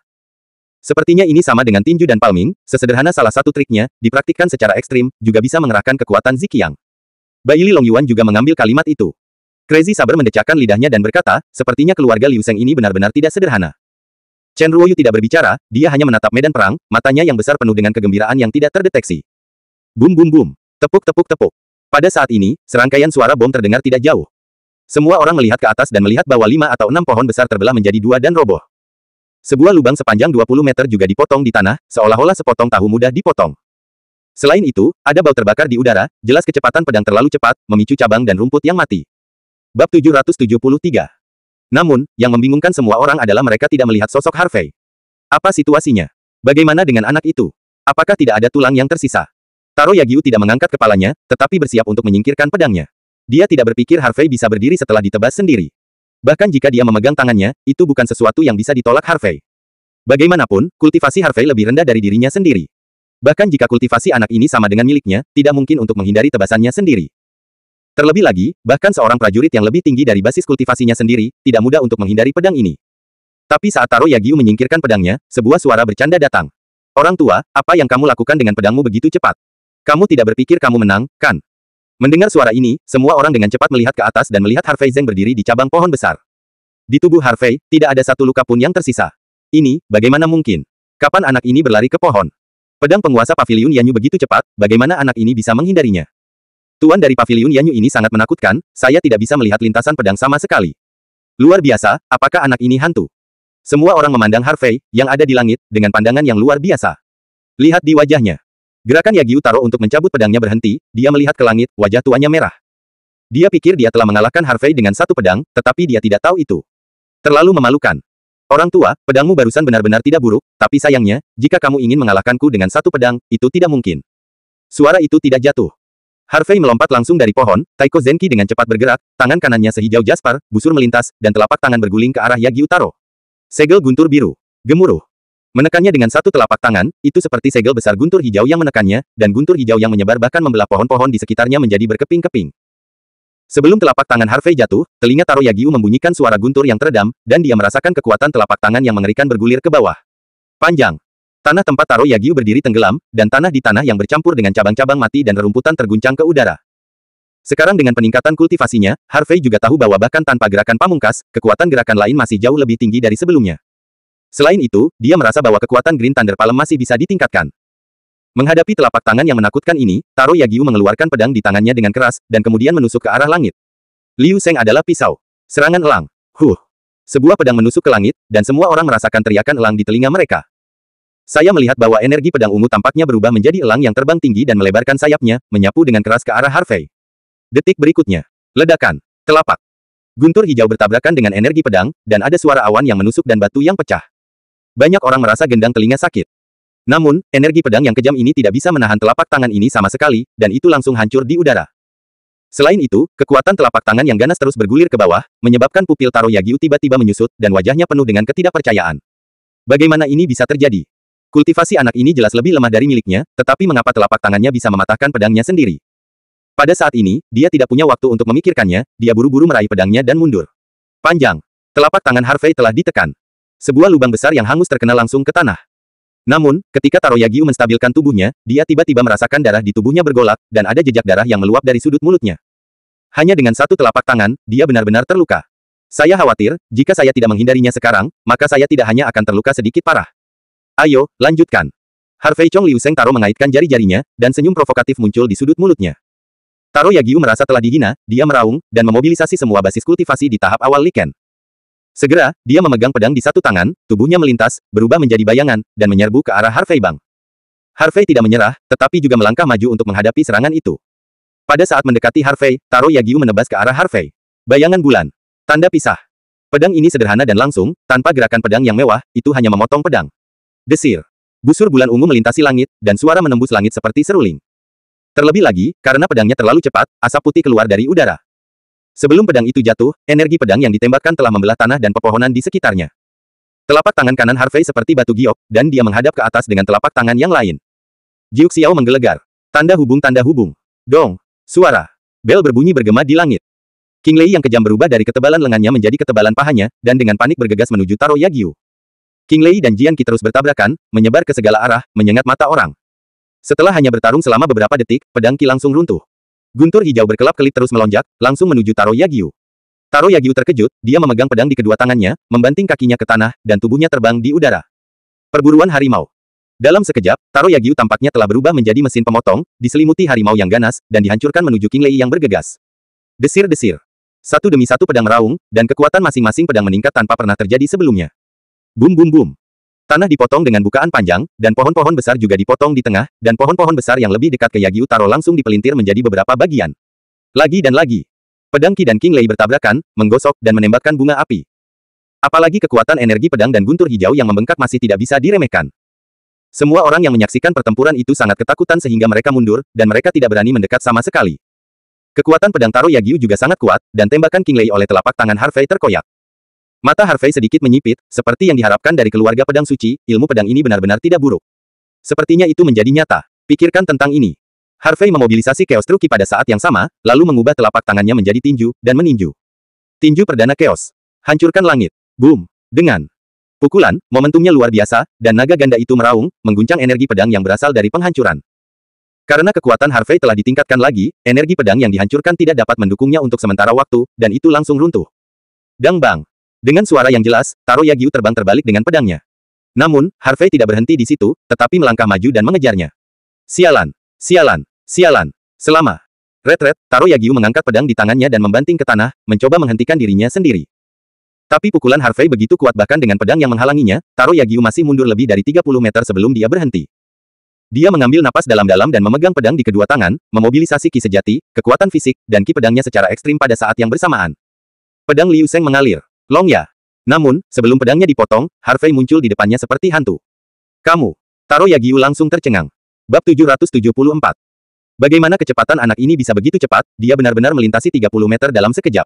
Sepertinya ini sama dengan tinju dan palming, sesederhana salah satu triknya, dipraktikkan secara ekstrim, juga bisa mengerahkan kekuatan Ziqiang. Baili Long Yuan juga mengambil kalimat itu. Crazy Saber mendecakkan lidahnya dan berkata, sepertinya keluarga Liu Sheng ini benar-benar tidak sederhana. Chen Ruoyu tidak berbicara, dia hanya menatap medan perang, matanya yang besar penuh dengan kegembiraan yang tidak terdeteksi. Bum bum bum, tepuk tepuk tepuk. Pada saat ini, serangkaian suara bom terdengar tidak jauh. Semua orang melihat ke atas dan melihat bahwa 5 atau 6 pohon besar terbelah menjadi 2 dan roboh. Sebuah lubang sepanjang 20 meter juga dipotong di tanah, seolah-olah sepotong tahu mudah dipotong. Selain itu, ada bau terbakar di udara, jelas kecepatan pedang terlalu cepat, memicu cabang dan rumput yang mati. Bab 773. Namun, yang membingungkan semua orang adalah mereka tidak melihat sosok Harvey. Apa situasinya? Bagaimana dengan anak itu? Apakah tidak ada tulang yang tersisa? Taro Yagyu tidak mengangkat kepalanya, tetapi bersiap untuk menyingkirkan pedangnya. Dia tidak berpikir Harvey bisa berdiri setelah ditebas sendiri. Bahkan jika dia memegang tangannya, itu bukan sesuatu yang bisa ditolak Harvey. Bagaimanapun, kultivasi Harvey lebih rendah dari dirinya sendiri. Bahkan jika kultivasi anak ini sama dengan miliknya, tidak mungkin untuk menghindari tebasannya sendiri. Terlebih lagi, bahkan seorang prajurit yang lebih tinggi dari basis kultivasinya sendiri, tidak mudah untuk menghindari pedang ini. Tapi saat Taro Yagyu menyingkirkan pedangnya, sebuah suara bercanda datang. Orang tua, apa yang kamu lakukan dengan pedangmu begitu cepat? Kamu tidak berpikir kamu menang, kan? Mendengar suara ini, semua orang dengan cepat melihat ke atas dan melihat Harvey Zeng berdiri di cabang pohon besar. Di tubuh Harvey, tidak ada satu luka pun yang tersisa. Ini, bagaimana mungkin? Kapan anak ini berlari ke pohon? Pedang penguasa Paviliun Yanyu begitu cepat, bagaimana anak ini bisa menghindarinya? Tuan dari Paviliun Yanyu ini sangat menakutkan, saya tidak bisa melihat lintasan pedang sama sekali. Luar biasa, apakah anak ini hantu? Semua orang memandang Harvey, yang ada di langit, dengan pandangan yang luar biasa. Lihat di wajahnya. Gerakan Yagyu Taro untuk mencabut pedangnya berhenti, dia melihat ke langit, wajah tuanya merah. Dia pikir dia telah mengalahkan Harvey dengan satu pedang, tetapi dia tidak tahu itu. Terlalu memalukan. Orang tua, pedangmu barusan benar-benar tidak buruk, tapi sayangnya, jika kamu ingin mengalahkanku dengan satu pedang, itu tidak mungkin. Suara itu tidak jatuh. Harvey melompat langsung dari pohon, Taiko Zenki dengan cepat bergerak, tangan kanannya sehijau jaspar, busur melintas, dan telapak tangan berguling ke arah Yagyu Taro. Segel guntur biru. Gemuruh. Menekannya dengan satu telapak tangan, itu seperti segel besar guntur hijau yang menekannya, dan guntur hijau yang menyebar bahkan membelah pohon-pohon di sekitarnya menjadi berkeping-keping. Sebelum telapak tangan Harvey jatuh, telinga Taro Yagyu membunyikan suara guntur yang teredam, dan dia merasakan kekuatan telapak tangan yang mengerikan bergulir ke bawah. Panjang. Tanah tempat Taro Yagyu berdiri tenggelam, dan tanah di tanah yang bercampur dengan cabang-cabang mati dan rerumputan terguncang ke udara. Sekarang dengan peningkatan kultivasinya, Harvey juga tahu bahwa bahkan tanpa gerakan pamungkas, kekuatan gerakan lain masih jauh lebih tinggi dari sebelumnya. Selain itu, dia merasa bahwa kekuatan Green Thunder Palm masih bisa ditingkatkan. Menghadapi telapak tangan yang menakutkan ini, Taro Yagyu mengeluarkan pedang di tangannya dengan keras, dan kemudian menusuk ke arah langit. Liu Sheng adalah pisau. Serangan elang. Sebuah pedang menusuk ke langit, dan semua orang merasakan teriakan elang di telinga mereka. Saya melihat bahwa energi pedang ungu tampaknya berubah menjadi elang yang terbang tinggi dan melebarkan sayapnya, menyapu dengan keras ke arah Harvey. Detik berikutnya. Ledakan. Telapak. Guntur hijau bertabrakan dengan energi pedang, dan ada suara awan yang menusuk dan batu yang pecah. Banyak orang merasa gendang telinga sakit. Namun, energi pedang yang kejam ini tidak bisa menahan telapak tangan ini sama sekali, dan itu langsung hancur di udara. Selain itu, kekuatan telapak tangan yang ganas terus bergulir ke bawah, menyebabkan pupil Taro Yagyu tiba-tiba menyusut, dan wajahnya penuh dengan ketidakpercayaan. Bagaimana ini bisa terjadi? Kultivasi anak ini jelas lebih lemah dari miliknya, tetapi mengapa telapak tangannya bisa mematahkan pedangnya sendiri? Pada saat ini, dia tidak punya waktu untuk memikirkannya, dia buru-buru meraih pedangnya dan mundur. Panjang. Telapak tangan Harvey telah ditekan. Sebuah lubang besar yang hangus terkena langsung ke tanah. Namun, ketika Taro Yagyu menstabilkan tubuhnya, dia tiba-tiba merasakan darah di tubuhnya bergolak, dan ada jejak darah yang meluap dari sudut mulutnya. Hanya dengan satu telapak tangan, dia benar-benar terluka. Saya khawatir, jika saya tidak menghindarinya sekarang, maka saya tidak hanya akan terluka sedikit parah. Ayo, lanjutkan. Harvey Chong Liu Sheng Taro mengaitkan jari-jarinya, dan senyum provokatif muncul di sudut mulutnya. Taro Yagyu merasa telah dihina, dia meraung, dan memobilisasi semua basis kultivasi di tahap awal Liken. Segera, dia memegang pedang di satu tangan, tubuhnya melintas, berubah menjadi bayangan, dan menyerbu ke arah Harvey Bang. Harvey tidak menyerah, tetapi juga melangkah maju untuk menghadapi serangan itu. Pada saat mendekati Harvey, Taro Yagyu menebas ke arah Harvey. Bayangan bulan. Tanda pisah. Pedang ini sederhana dan langsung, tanpa gerakan pedang yang mewah, itu hanya memotong pedang. Desir. Busur bulan ungu melintasi langit, dan suara menembus langit seperti seruling. Terlebih lagi, karena pedangnya terlalu cepat, asap putih keluar dari udara. Sebelum pedang itu jatuh, energi pedang yang ditembakkan telah membelah tanah dan pepohonan di sekitarnya. Telapak tangan kanan Harvey seperti batu giok, dan dia menghadap ke atas dengan telapak tangan yang lain. Jiuk Xiao menggelegar. Tanda hubung. Dong. Suara. Bel berbunyi bergema di langit. King Lei yang kejam berubah dari ketebalan lengannya menjadi ketebalan pahanya, dan dengan panik bergegas menuju Taro Yagyu. King Lei dan Jian Qi terus bertabrakan, menyebar ke segala arah, menyengat mata orang. Setelah hanya bertarung selama beberapa detik, pedang Qi langsung runtuh. Guntur hijau berkelap-kelip terus melonjak, langsung menuju Taro Yagyu. Taro Yagyu terkejut, dia memegang pedang di kedua tangannya, membanting kakinya ke tanah, dan tubuhnya terbang di udara. Perburuan harimau. Dalam sekejap, Taro Yagyu tampaknya telah berubah menjadi mesin pemotong, diselimuti harimau yang ganas, dan dihancurkan menuju King Lei yang bergegas. Desir-desir. Satu demi satu pedang meraung, dan kekuatan masing-masing pedang meningkat tanpa pernah terjadi sebelumnya. Bum bum bum. Tanah dipotong dengan bukaan panjang, dan pohon-pohon besar juga dipotong di tengah, dan pohon-pohon besar yang lebih dekat ke Yagyu Taro langsung dipelintir menjadi beberapa bagian. Lagi dan lagi. Pedang Qi dan King Lei bertabrakan, menggosok, dan menembakkan bunga api. Apalagi kekuatan energi pedang dan guntur hijau yang membengkak masih tidak bisa diremehkan. Semua orang yang menyaksikan pertempuran itu sangat ketakutan sehingga mereka mundur, dan mereka tidak berani mendekat sama sekali. Kekuatan pedang Taro Yagyu juga sangat kuat, dan tembakan King Lei oleh telapak tangan Harvey terkoyak. Mata Harvey sedikit menyipit, seperti yang diharapkan dari keluarga pedang suci, ilmu pedang ini benar-benar tidak buruk. Sepertinya itu menjadi nyata. Pikirkan tentang ini. Harvey memobilisasi Chaos Truki pada saat yang sama, lalu mengubah telapak tangannya menjadi tinju, dan meninju. Tinju perdana Chaos. Hancurkan langit. Boom. Dengan pukulan, momentumnya luar biasa, dan naga ganda itu meraung, mengguncang energi pedang yang berasal dari penghancuran. Karena kekuatan Harvey telah ditingkatkan lagi, energi pedang yang dihancurkan tidak dapat mendukungnya untuk sementara waktu, dan itu langsung runtuh. Dang bang. Dengan suara yang jelas, Taro Yagyu terbang terbalik dengan pedangnya. Namun, Harvey tidak berhenti di situ, tetapi melangkah maju dan mengejarnya. Sialan. Sialan. Sialan. Selama retret, Taro Yagyu mengangkat pedang di tangannya dan membanting ke tanah, mencoba menghentikan dirinya sendiri. Tapi pukulan Harvey begitu kuat bahkan dengan pedang yang menghalanginya, Taro Yagyu masih mundur lebih dari 30 meter sebelum dia berhenti. Dia mengambil napas dalam-dalam dan memegang pedang di kedua tangan, memobilisasi ki sejati, kekuatan fisik, dan ki pedangnya secara ekstrim pada saat yang bersamaan. Pedang Liu Sheng mengalir. Long ya. Namun, sebelum pedangnya dipotong, Harvey muncul di depannya seperti hantu. Kamu. Taro Yagyu langsung tercengang. Bab 774. Bagaimana kecepatan anak ini bisa begitu cepat, dia benar-benar melintasi 30 meter dalam sekejap.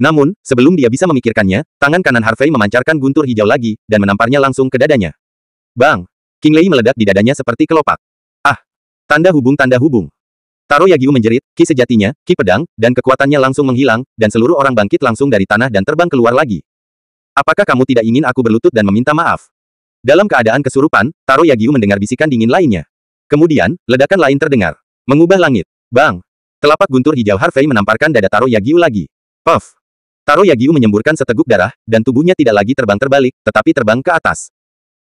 Namun, sebelum dia bisa memikirkannya, tangan kanan Harvey memancarkan guntur hijau lagi, dan menamparnya langsung ke dadanya. Bang! King Lei meledak di dadanya seperti kelopak. Ah! Tanda hubung. Taro Yagyu menjerit, ki sejatinya, ki pedang, dan kekuatannya langsung menghilang, dan seluruh orang bangkit langsung dari tanah dan terbang keluar lagi. Apakah kamu tidak ingin aku berlutut dan meminta maaf? Dalam keadaan kesurupan, Taro Yagyu mendengar bisikan dingin lainnya. Kemudian, ledakan lain terdengar. Mengubah langit. Bang! Telapak guntur hijau Harvey menamparkan dada Taro Yagyu lagi. Puff! Taro Yagyu menyemburkan seteguk darah, dan tubuhnya tidak lagi terbang terbalik, tetapi terbang ke atas.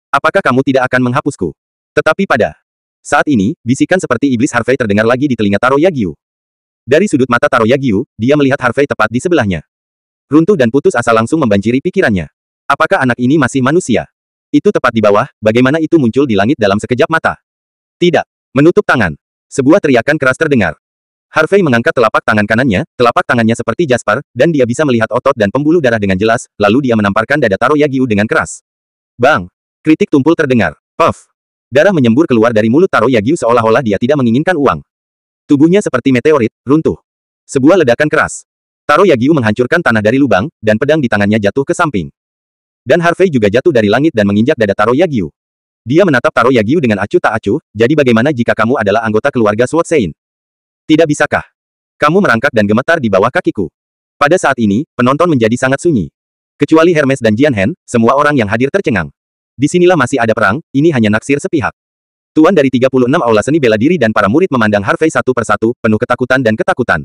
Apakah kamu tidak akan menghapusku? Tetapi pada saat ini, bisikan seperti iblis Harvey terdengar lagi di telinga Taro Yagyu. Dari sudut mata Taro Yagyu, dia melihat Harvey tepat di sebelahnya. Runtuh dan putus asa langsung membanjiri pikirannya. Apakah anak ini masih manusia? Itu tepat di bawah, bagaimana itu muncul di langit dalam sekejap mata? Tidak. Menutup tangan. Sebuah teriakan keras terdengar. Harvey mengangkat telapak tangan kanannya, telapak tangannya seperti jasper, dan dia bisa melihat otot dan pembuluh darah dengan jelas, lalu dia menamparkan dada Taro Yagyu dengan keras. Bang! Kritik tumpul terdengar. Puff! Darah menyembur keluar dari mulut Taro Yagyu seolah-olah dia tidak menginginkan uang. Tubuhnya seperti meteorit, runtuh. Sebuah ledakan keras. Taro Yagyu menghancurkan tanah dari lubang, dan pedang di tangannya jatuh ke samping. Dan Harvey juga jatuh dari langit dan menginjak dada Taro Yagyu. Dia menatap Taro Yagyu dengan acuh tak acuh, jadi bagaimana jika kamu adalah anggota keluarga Sword Sein? Tidak bisakah? Kamu merangkak dan gemetar di bawah kakiku. Pada saat ini, penonton menjadi sangat sunyi. Kecuali Hermes dan Jian Hen, semua orang yang hadir tercengang. Disinilah masih ada perang, ini hanya naksir sepihak. Tuan dari 36 aula seni bela diri dan para murid memandang Harvey satu persatu, penuh ketakutan dan ketakutan.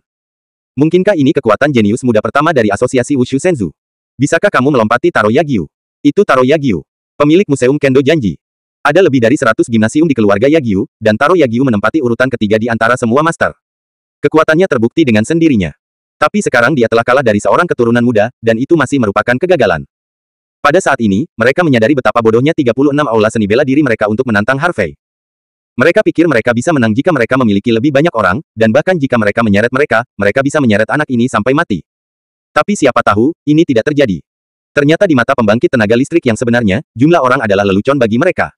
Mungkinkah ini kekuatan jenius muda pertama dari Asosiasi Wushu Senzu? Bisakah kamu melompati Taro Yagyu? Itu Taro Yagyu, pemilik Museum Kendo Janji. Ada lebih dari 100 gimnasium di keluarga Yagyu, dan Taro Yagyu menempati urutan ketiga di antara semua master. Kekuatannya terbukti dengan sendirinya. Tapi sekarang dia telah kalah dari seorang keturunan muda, dan itu masih merupakan kegagalan. Pada saat ini, mereka menyadari betapa bodohnya 36 aula seni bela diri mereka untuk menantang Harvey. Mereka pikir mereka bisa menang jika mereka memiliki lebih banyak orang, dan bahkan jika mereka menyeret mereka bisa menyeret anak ini sampai mati. Tapi siapa tahu, ini tidak terjadi. Ternyata di mata pembangkit tenaga listrik yang sebenarnya, jumlah orang adalah lelucon bagi mereka.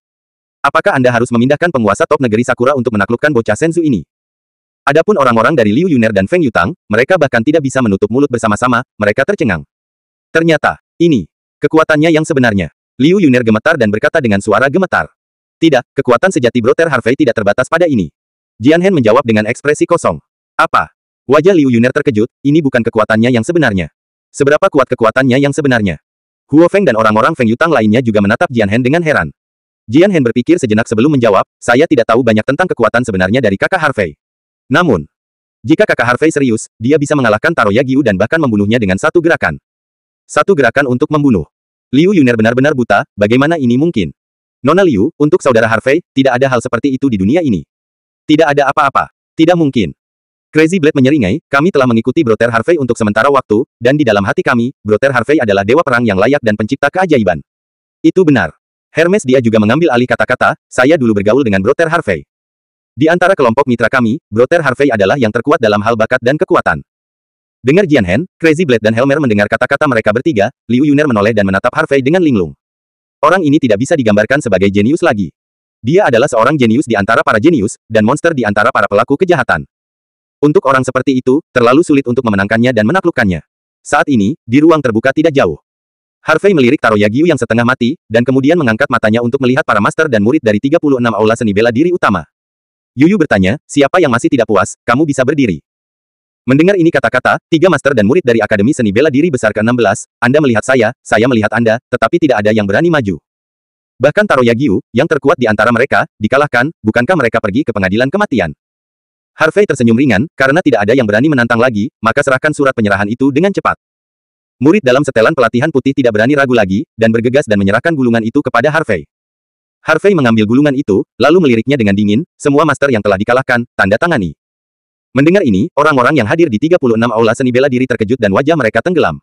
Apakah Anda harus memindahkan penguasa top negeri Sakura untuk menaklukkan bocah Senzu ini? Adapun orang-orang dari Liu Yuner dan Feng Yutang, mereka bahkan tidak bisa menutup mulut bersama-sama, mereka tercengang. Ternyata, ini kekuatannya yang sebenarnya. Liu Yuner gemetar dan berkata dengan suara gemetar. Tidak, kekuatan sejati Brother Harvey tidak terbatas pada ini. Jian Hen menjawab dengan ekspresi kosong. Apa? Wajah Liu Yuner terkejut, ini bukan kekuatannya yang sebenarnya. Seberapa kuat kekuatannya yang sebenarnya? Huo Feng dan orang-orang Feng Yutang lainnya juga menatap Jian Hen dengan heran. Jian Hen berpikir sejenak sebelum menjawab, saya tidak tahu banyak tentang kekuatan sebenarnya dari kakak Harvey. Namun, jika kakak Harvey serius, dia bisa mengalahkan Taro Yagyu dan bahkan membunuhnya dengan satu gerakan. Satu gerakan untuk membunuh. Liu Yuner benar-benar buta, bagaimana ini mungkin? Nona Liu, untuk saudara Harvey, tidak ada hal seperti itu di dunia ini. Tidak ada apa-apa. Tidak mungkin. Crazy Blade menyeringai, kami telah mengikuti Brother Harvey untuk sementara waktu, dan di dalam hati kami, Brother Harvey adalah dewa perang yang layak dan pencipta keajaiban. Itu benar. Hermes dia juga mengambil alih kata-kata, saya dulu bergaul dengan Brother Harvey. Di antara kelompok mitra kami, Brother Harvey adalah yang terkuat dalam hal bakat dan kekuatan. Dengar Jian Hen, Crazy Blade dan Helmer mendengar kata-kata mereka bertiga, Liu Yuner menoleh dan menatap Harvey dengan linglung. Orang ini tidak bisa digambarkan sebagai jenius lagi. Dia adalah seorang jenius di antara para jenius, dan monster di antara para pelaku kejahatan. Untuk orang seperti itu, terlalu sulit untuk memenangkannya dan menaklukkannya. Saat ini, di ruang terbuka tidak jauh. Harvey melirik Taro Yagyu yang setengah mati, dan kemudian mengangkat matanya untuk melihat para master dan murid dari 36 aula seni bela diri utama. Yuyu bertanya, siapa yang masih tidak puas, kamu bisa berdiri. Mendengar ini kata-kata, 3 master dan murid dari Akademi Seni Bela Diri Besar ke-16, Anda melihat saya melihat Anda, tetapi tidak ada yang berani maju. Bahkan Taro Yagyu, yang terkuat di antara mereka, dikalahkan, bukankah mereka pergi ke pengadilan kematian? Harvey tersenyum ringan, karena tidak ada yang berani menantang lagi, maka serahkan surat penyerahan itu dengan cepat. Murid dalam setelan pelatihan putih tidak berani ragu lagi, dan bergegas dan menyerahkan gulungan itu kepada Harvey. Harvey mengambil gulungan itu, lalu meliriknya dengan dingin, semua master yang telah dikalahkan, tanda tangani. Mendengar ini, orang-orang yang hadir di 36 aula seni bela diri terkejut dan wajah mereka tenggelam.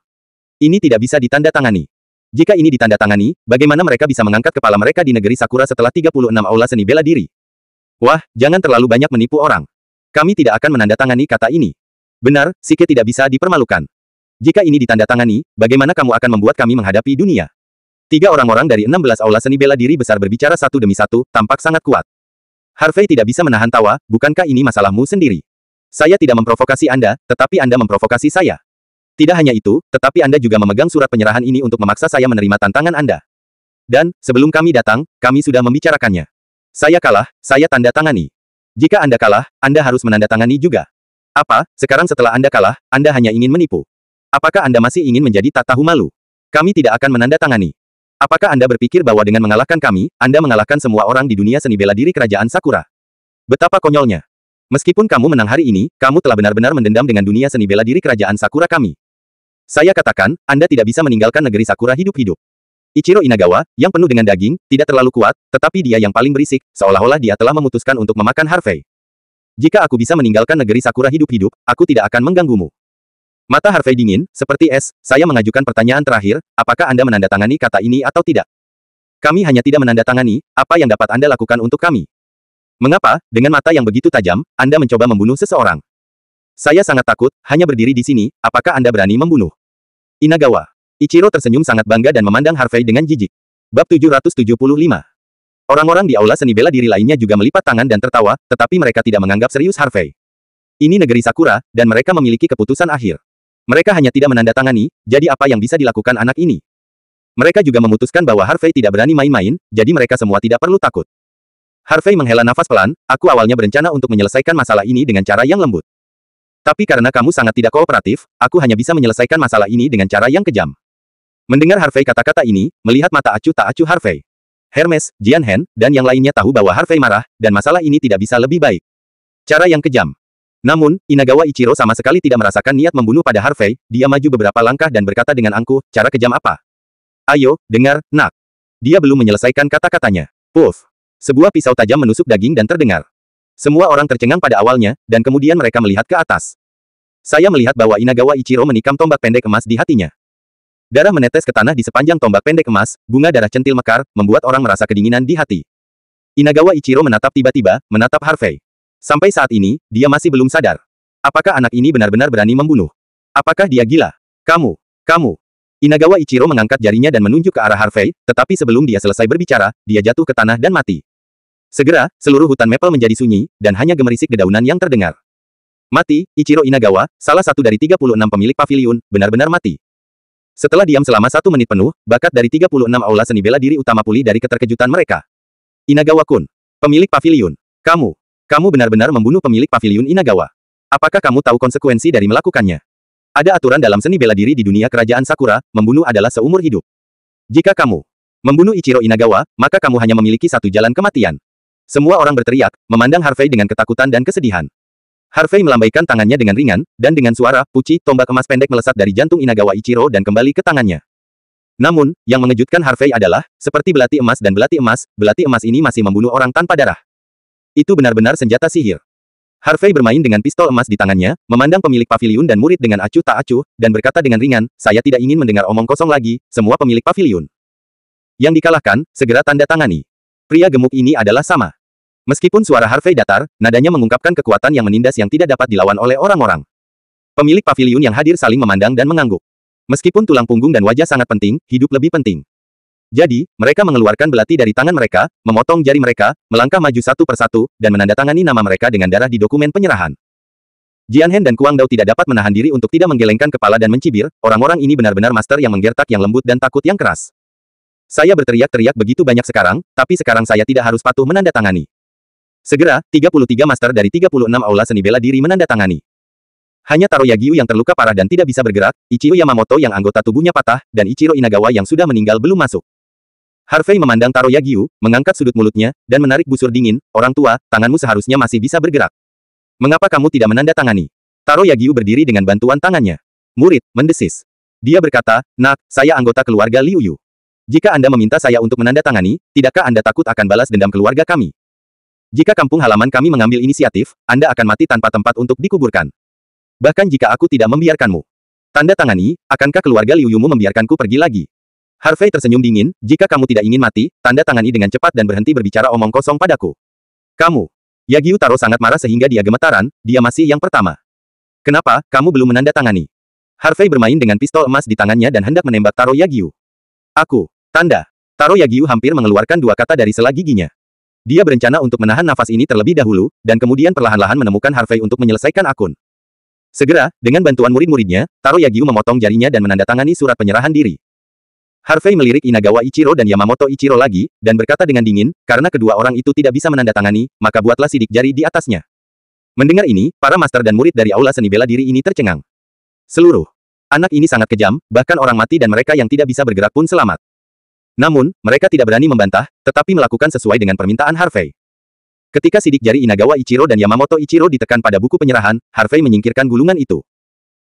Ini tidak bisa ditandatangani. Jika ini ditandatangani, bagaimana mereka bisa mengangkat kepala mereka di negeri Sakura setelah 36 aula seni bela diri? Wah, jangan terlalu banyak menipu orang. Kami tidak akan menandatangani kata ini. Benar, Sike tidak bisa dipermalukan. Jika ini ditandatangani, bagaimana kamu akan membuat kami menghadapi dunia? 3 orang-orang dari 16 aula seni bela diri besar berbicara satu demi satu, tampak sangat kuat. Harvey tidak bisa menahan tawa, bukankah ini masalahmu sendiri? Saya tidak memprovokasi Anda, tetapi Anda memprovokasi saya. Tidak hanya itu, tetapi Anda juga memegang surat penyerahan ini untuk memaksa saya menerima tantangan Anda. Dan, sebelum kami datang, kami sudah membicarakannya. Saya kalah, saya tanda tangani. Jika Anda kalah, Anda harus menandatangani juga. Apa, sekarang setelah Anda kalah, Anda hanya ingin menipu? Apakah Anda masih ingin menjadi tak tahu malu? Kami tidak akan menandatangani. Apakah Anda berpikir bahwa dengan mengalahkan kami, Anda mengalahkan semua orang di dunia seni bela diri kerajaan Sakura? Betapa konyolnya. Meskipun kamu menang hari ini, kamu telah benar-benar mendendam dengan dunia seni bela diri kerajaan Sakura kami. Saya katakan, Anda tidak bisa meninggalkan negeri Sakura hidup-hidup. Ichiro Inagawa, yang penuh dengan daging, tidak terlalu kuat, tetapi dia yang paling berisik, seolah-olah dia telah memutuskan untuk memakan Harvey. Jika aku bisa meninggalkan negeri Sakura hidup-hidup, aku tidak akan mengganggumu. Mata Harvey dingin, seperti es, saya mengajukan pertanyaan terakhir, apakah Anda menandatangani kata ini atau tidak? Kami hanya tidak menandatangani, apa yang dapat Anda lakukan untuk kami? Mengapa, dengan mata yang begitu tajam, Anda mencoba membunuh seseorang? Saya sangat takut, hanya berdiri di sini, apakah Anda berani membunuh? Inagawa. Ichiro tersenyum sangat bangga dan memandang Harvey dengan jijik. Bab 775. Orang-orang di aula seni bela diri lainnya juga melipat tangan dan tertawa, tetapi mereka tidak menganggap serius Harvey. Ini negeri Sakura, dan mereka memiliki keputusan akhir. Mereka hanya tidak menandatangani, jadi apa yang bisa dilakukan anak ini? Mereka juga memutuskan bahwa Harvey tidak berani main-main, jadi mereka semua tidak perlu takut. Harvey menghela nafas pelan, aku awalnya berencana untuk menyelesaikan masalah ini dengan cara yang lembut. Tapi karena kamu sangat tidak kooperatif, aku hanya bisa menyelesaikan masalah ini dengan cara yang kejam. Mendengar Harvey kata-kata ini, melihat mata acuh tak acuh Harvey. Hermes, Jian Hen, dan yang lainnya tahu bahwa Harvey marah, dan masalah ini tidak bisa lebih baik. Cara yang kejam. Namun, Inagawa Ichiro sama sekali tidak merasakan niat membunuh pada Harvey, dia maju beberapa langkah dan berkata dengan angkuh, cara kejam apa? Ayo, dengar, nak. Dia belum menyelesaikan kata-katanya. Puff. Sebuah pisau tajam menusuk daging dan terdengar. Semua orang tercengang pada awalnya, dan kemudian mereka melihat ke atas. Saya melihat bahwa Inagawa Ichiro menikam tombak pendek emas di hatinya. Darah menetes ke tanah di sepanjang tombak pendek emas, bunga darah centil mekar, membuat orang merasa kedinginan di hati. Inagawa Ichiro menatap tiba-tiba, menatap Harvey. Sampai saat ini, dia masih belum sadar. Apakah anak ini benar-benar berani membunuh? Apakah dia gila? Kamu. Inagawa Ichiro mengangkat jarinya dan menunjuk ke arah Harvey, tetapi sebelum dia selesai berbicara, dia jatuh ke tanah dan mati. Segera, seluruh hutan maple menjadi sunyi, dan hanya gemerisik dedaunan yang terdengar. Mati, Ichiro Inagawa, salah satu dari 36 pemilik paviliun, benar-benar mati. Setelah diam selama 1 menit penuh, bakat dari 36 aula seni bela diri utama pulih dari keterkejutan mereka. Inagawa-kun, pemilik paviliun, kamu benar-benar membunuh pemilik paviliun Inagawa. Apakah kamu tahu konsekuensi dari melakukannya? Ada aturan dalam seni bela diri di dunia kerajaan Sakura, membunuh adalah seumur hidup. Jika kamu membunuh Ichiro Inagawa, maka kamu hanya memiliki satu jalan kematian. Semua orang berteriak, memandang Harvey dengan ketakutan dan kesedihan. Harvey melambaikan tangannya dengan ringan, dan dengan suara, puci, tombak emas pendek melesat dari jantung Inagawa Ichiro dan kembali ke tangannya. Namun, yang mengejutkan Harvey adalah, seperti belati emas dan belati emas ini masih membunuh orang tanpa darah. Itu benar-benar senjata sihir. Harvey bermain dengan pistol emas di tangannya, memandang pemilik paviliun dan murid dengan acuh tak acuh, dan berkata dengan ringan, saya tidak ingin mendengar omong kosong lagi, semua pemilik paviliun yang dikalahkan, segera tanda tangani. Pria gemuk ini adalah sama. Meskipun suara Harvey datar, nadanya mengungkapkan kekuatan yang menindas yang tidak dapat dilawan oleh orang-orang. Pemilik paviliun yang hadir saling memandang dan mengangguk. Meskipun tulang punggung dan wajah sangat penting, hidup lebih penting. Jadi, mereka mengeluarkan belati dari tangan mereka, memotong jari mereka, melangkah maju satu persatu, dan menandatangani nama mereka dengan darah di dokumen penyerahan. Jian Hen dan Kuang Dao tidak dapat menahan diri untuk tidak menggelengkan kepala dan mencibir, orang-orang ini benar-benar master yang menggertak yang lembut dan takut yang keras. Saya berteriak-teriak begitu banyak sekarang, tapi sekarang saya tidak harus patuh menandatangani. Segera, 33 master dari 36 aula seni bela diri menandatangani. Hanya Taro Yagyu yang terluka parah dan tidak bisa bergerak, Ichiro Yamamoto yang anggota tubuhnya patah, dan Ichiro Inagawa yang sudah meninggal belum masuk. Harvey memandang Taro Yagyu, mengangkat sudut mulutnya, dan menarik busur dingin, orang tua, tanganmu seharusnya masih bisa bergerak. Mengapa kamu tidak menandatangani? Taro Yagyu berdiri dengan bantuan tangannya. Murid, mendesis. Dia berkata, nak, saya anggota keluarga Liu Yu. Jika Anda meminta saya untuk menandatangani, tidakkah Anda takut akan balas dendam keluarga kami? Jika kampung halaman kami mengambil inisiatif, Anda akan mati tanpa tempat untuk dikuburkan. Bahkan jika aku tidak membiarkanmu. Tanda tangani, akankah keluarga Liu Yumu membiarkanku pergi lagi? Harvey tersenyum dingin, jika kamu tidak ingin mati, tanda tangani dengan cepat dan berhenti berbicara omong kosong padaku. Kamu. Yagyu Taro sangat marah sehingga dia gemetaran, dia masih yang pertama. Kenapa, kamu belum menandatangani? Harvey bermain dengan pistol emas di tangannya dan hendak menembak Taro Yagyu. Aku. Tanda. Taro Yagyu hampir mengeluarkan dua kata dari sela giginya. Dia berencana untuk menahan nafas ini terlebih dahulu, dan kemudian perlahan-lahan menemukan Harvey untuk menyelesaikan akun. Segera, dengan bantuan murid-muridnya, Taro Yagyu memotong jarinya dan menandatangani surat penyerahan diri. Harvey melirik Inagawa Ichiro dan Yamamoto Ichiro lagi, dan berkata dengan dingin, karena kedua orang itu tidak bisa menandatangani, maka buatlah sidik jari di atasnya. Mendengar ini, para master dan murid dari aula seni bela diri ini tercengang. Seluruh anak ini sangat kejam, bahkan orang mati dan mereka yang tidak bisa bergerak pun selamat. Namun, mereka tidak berani membantah, tetapi melakukan sesuai dengan permintaan Harvey. Ketika sidik jari Inagawa Ichiro dan Yamamoto Ichiro ditekan pada buku penyerahan, Harvey menyingkirkan gulungan itu.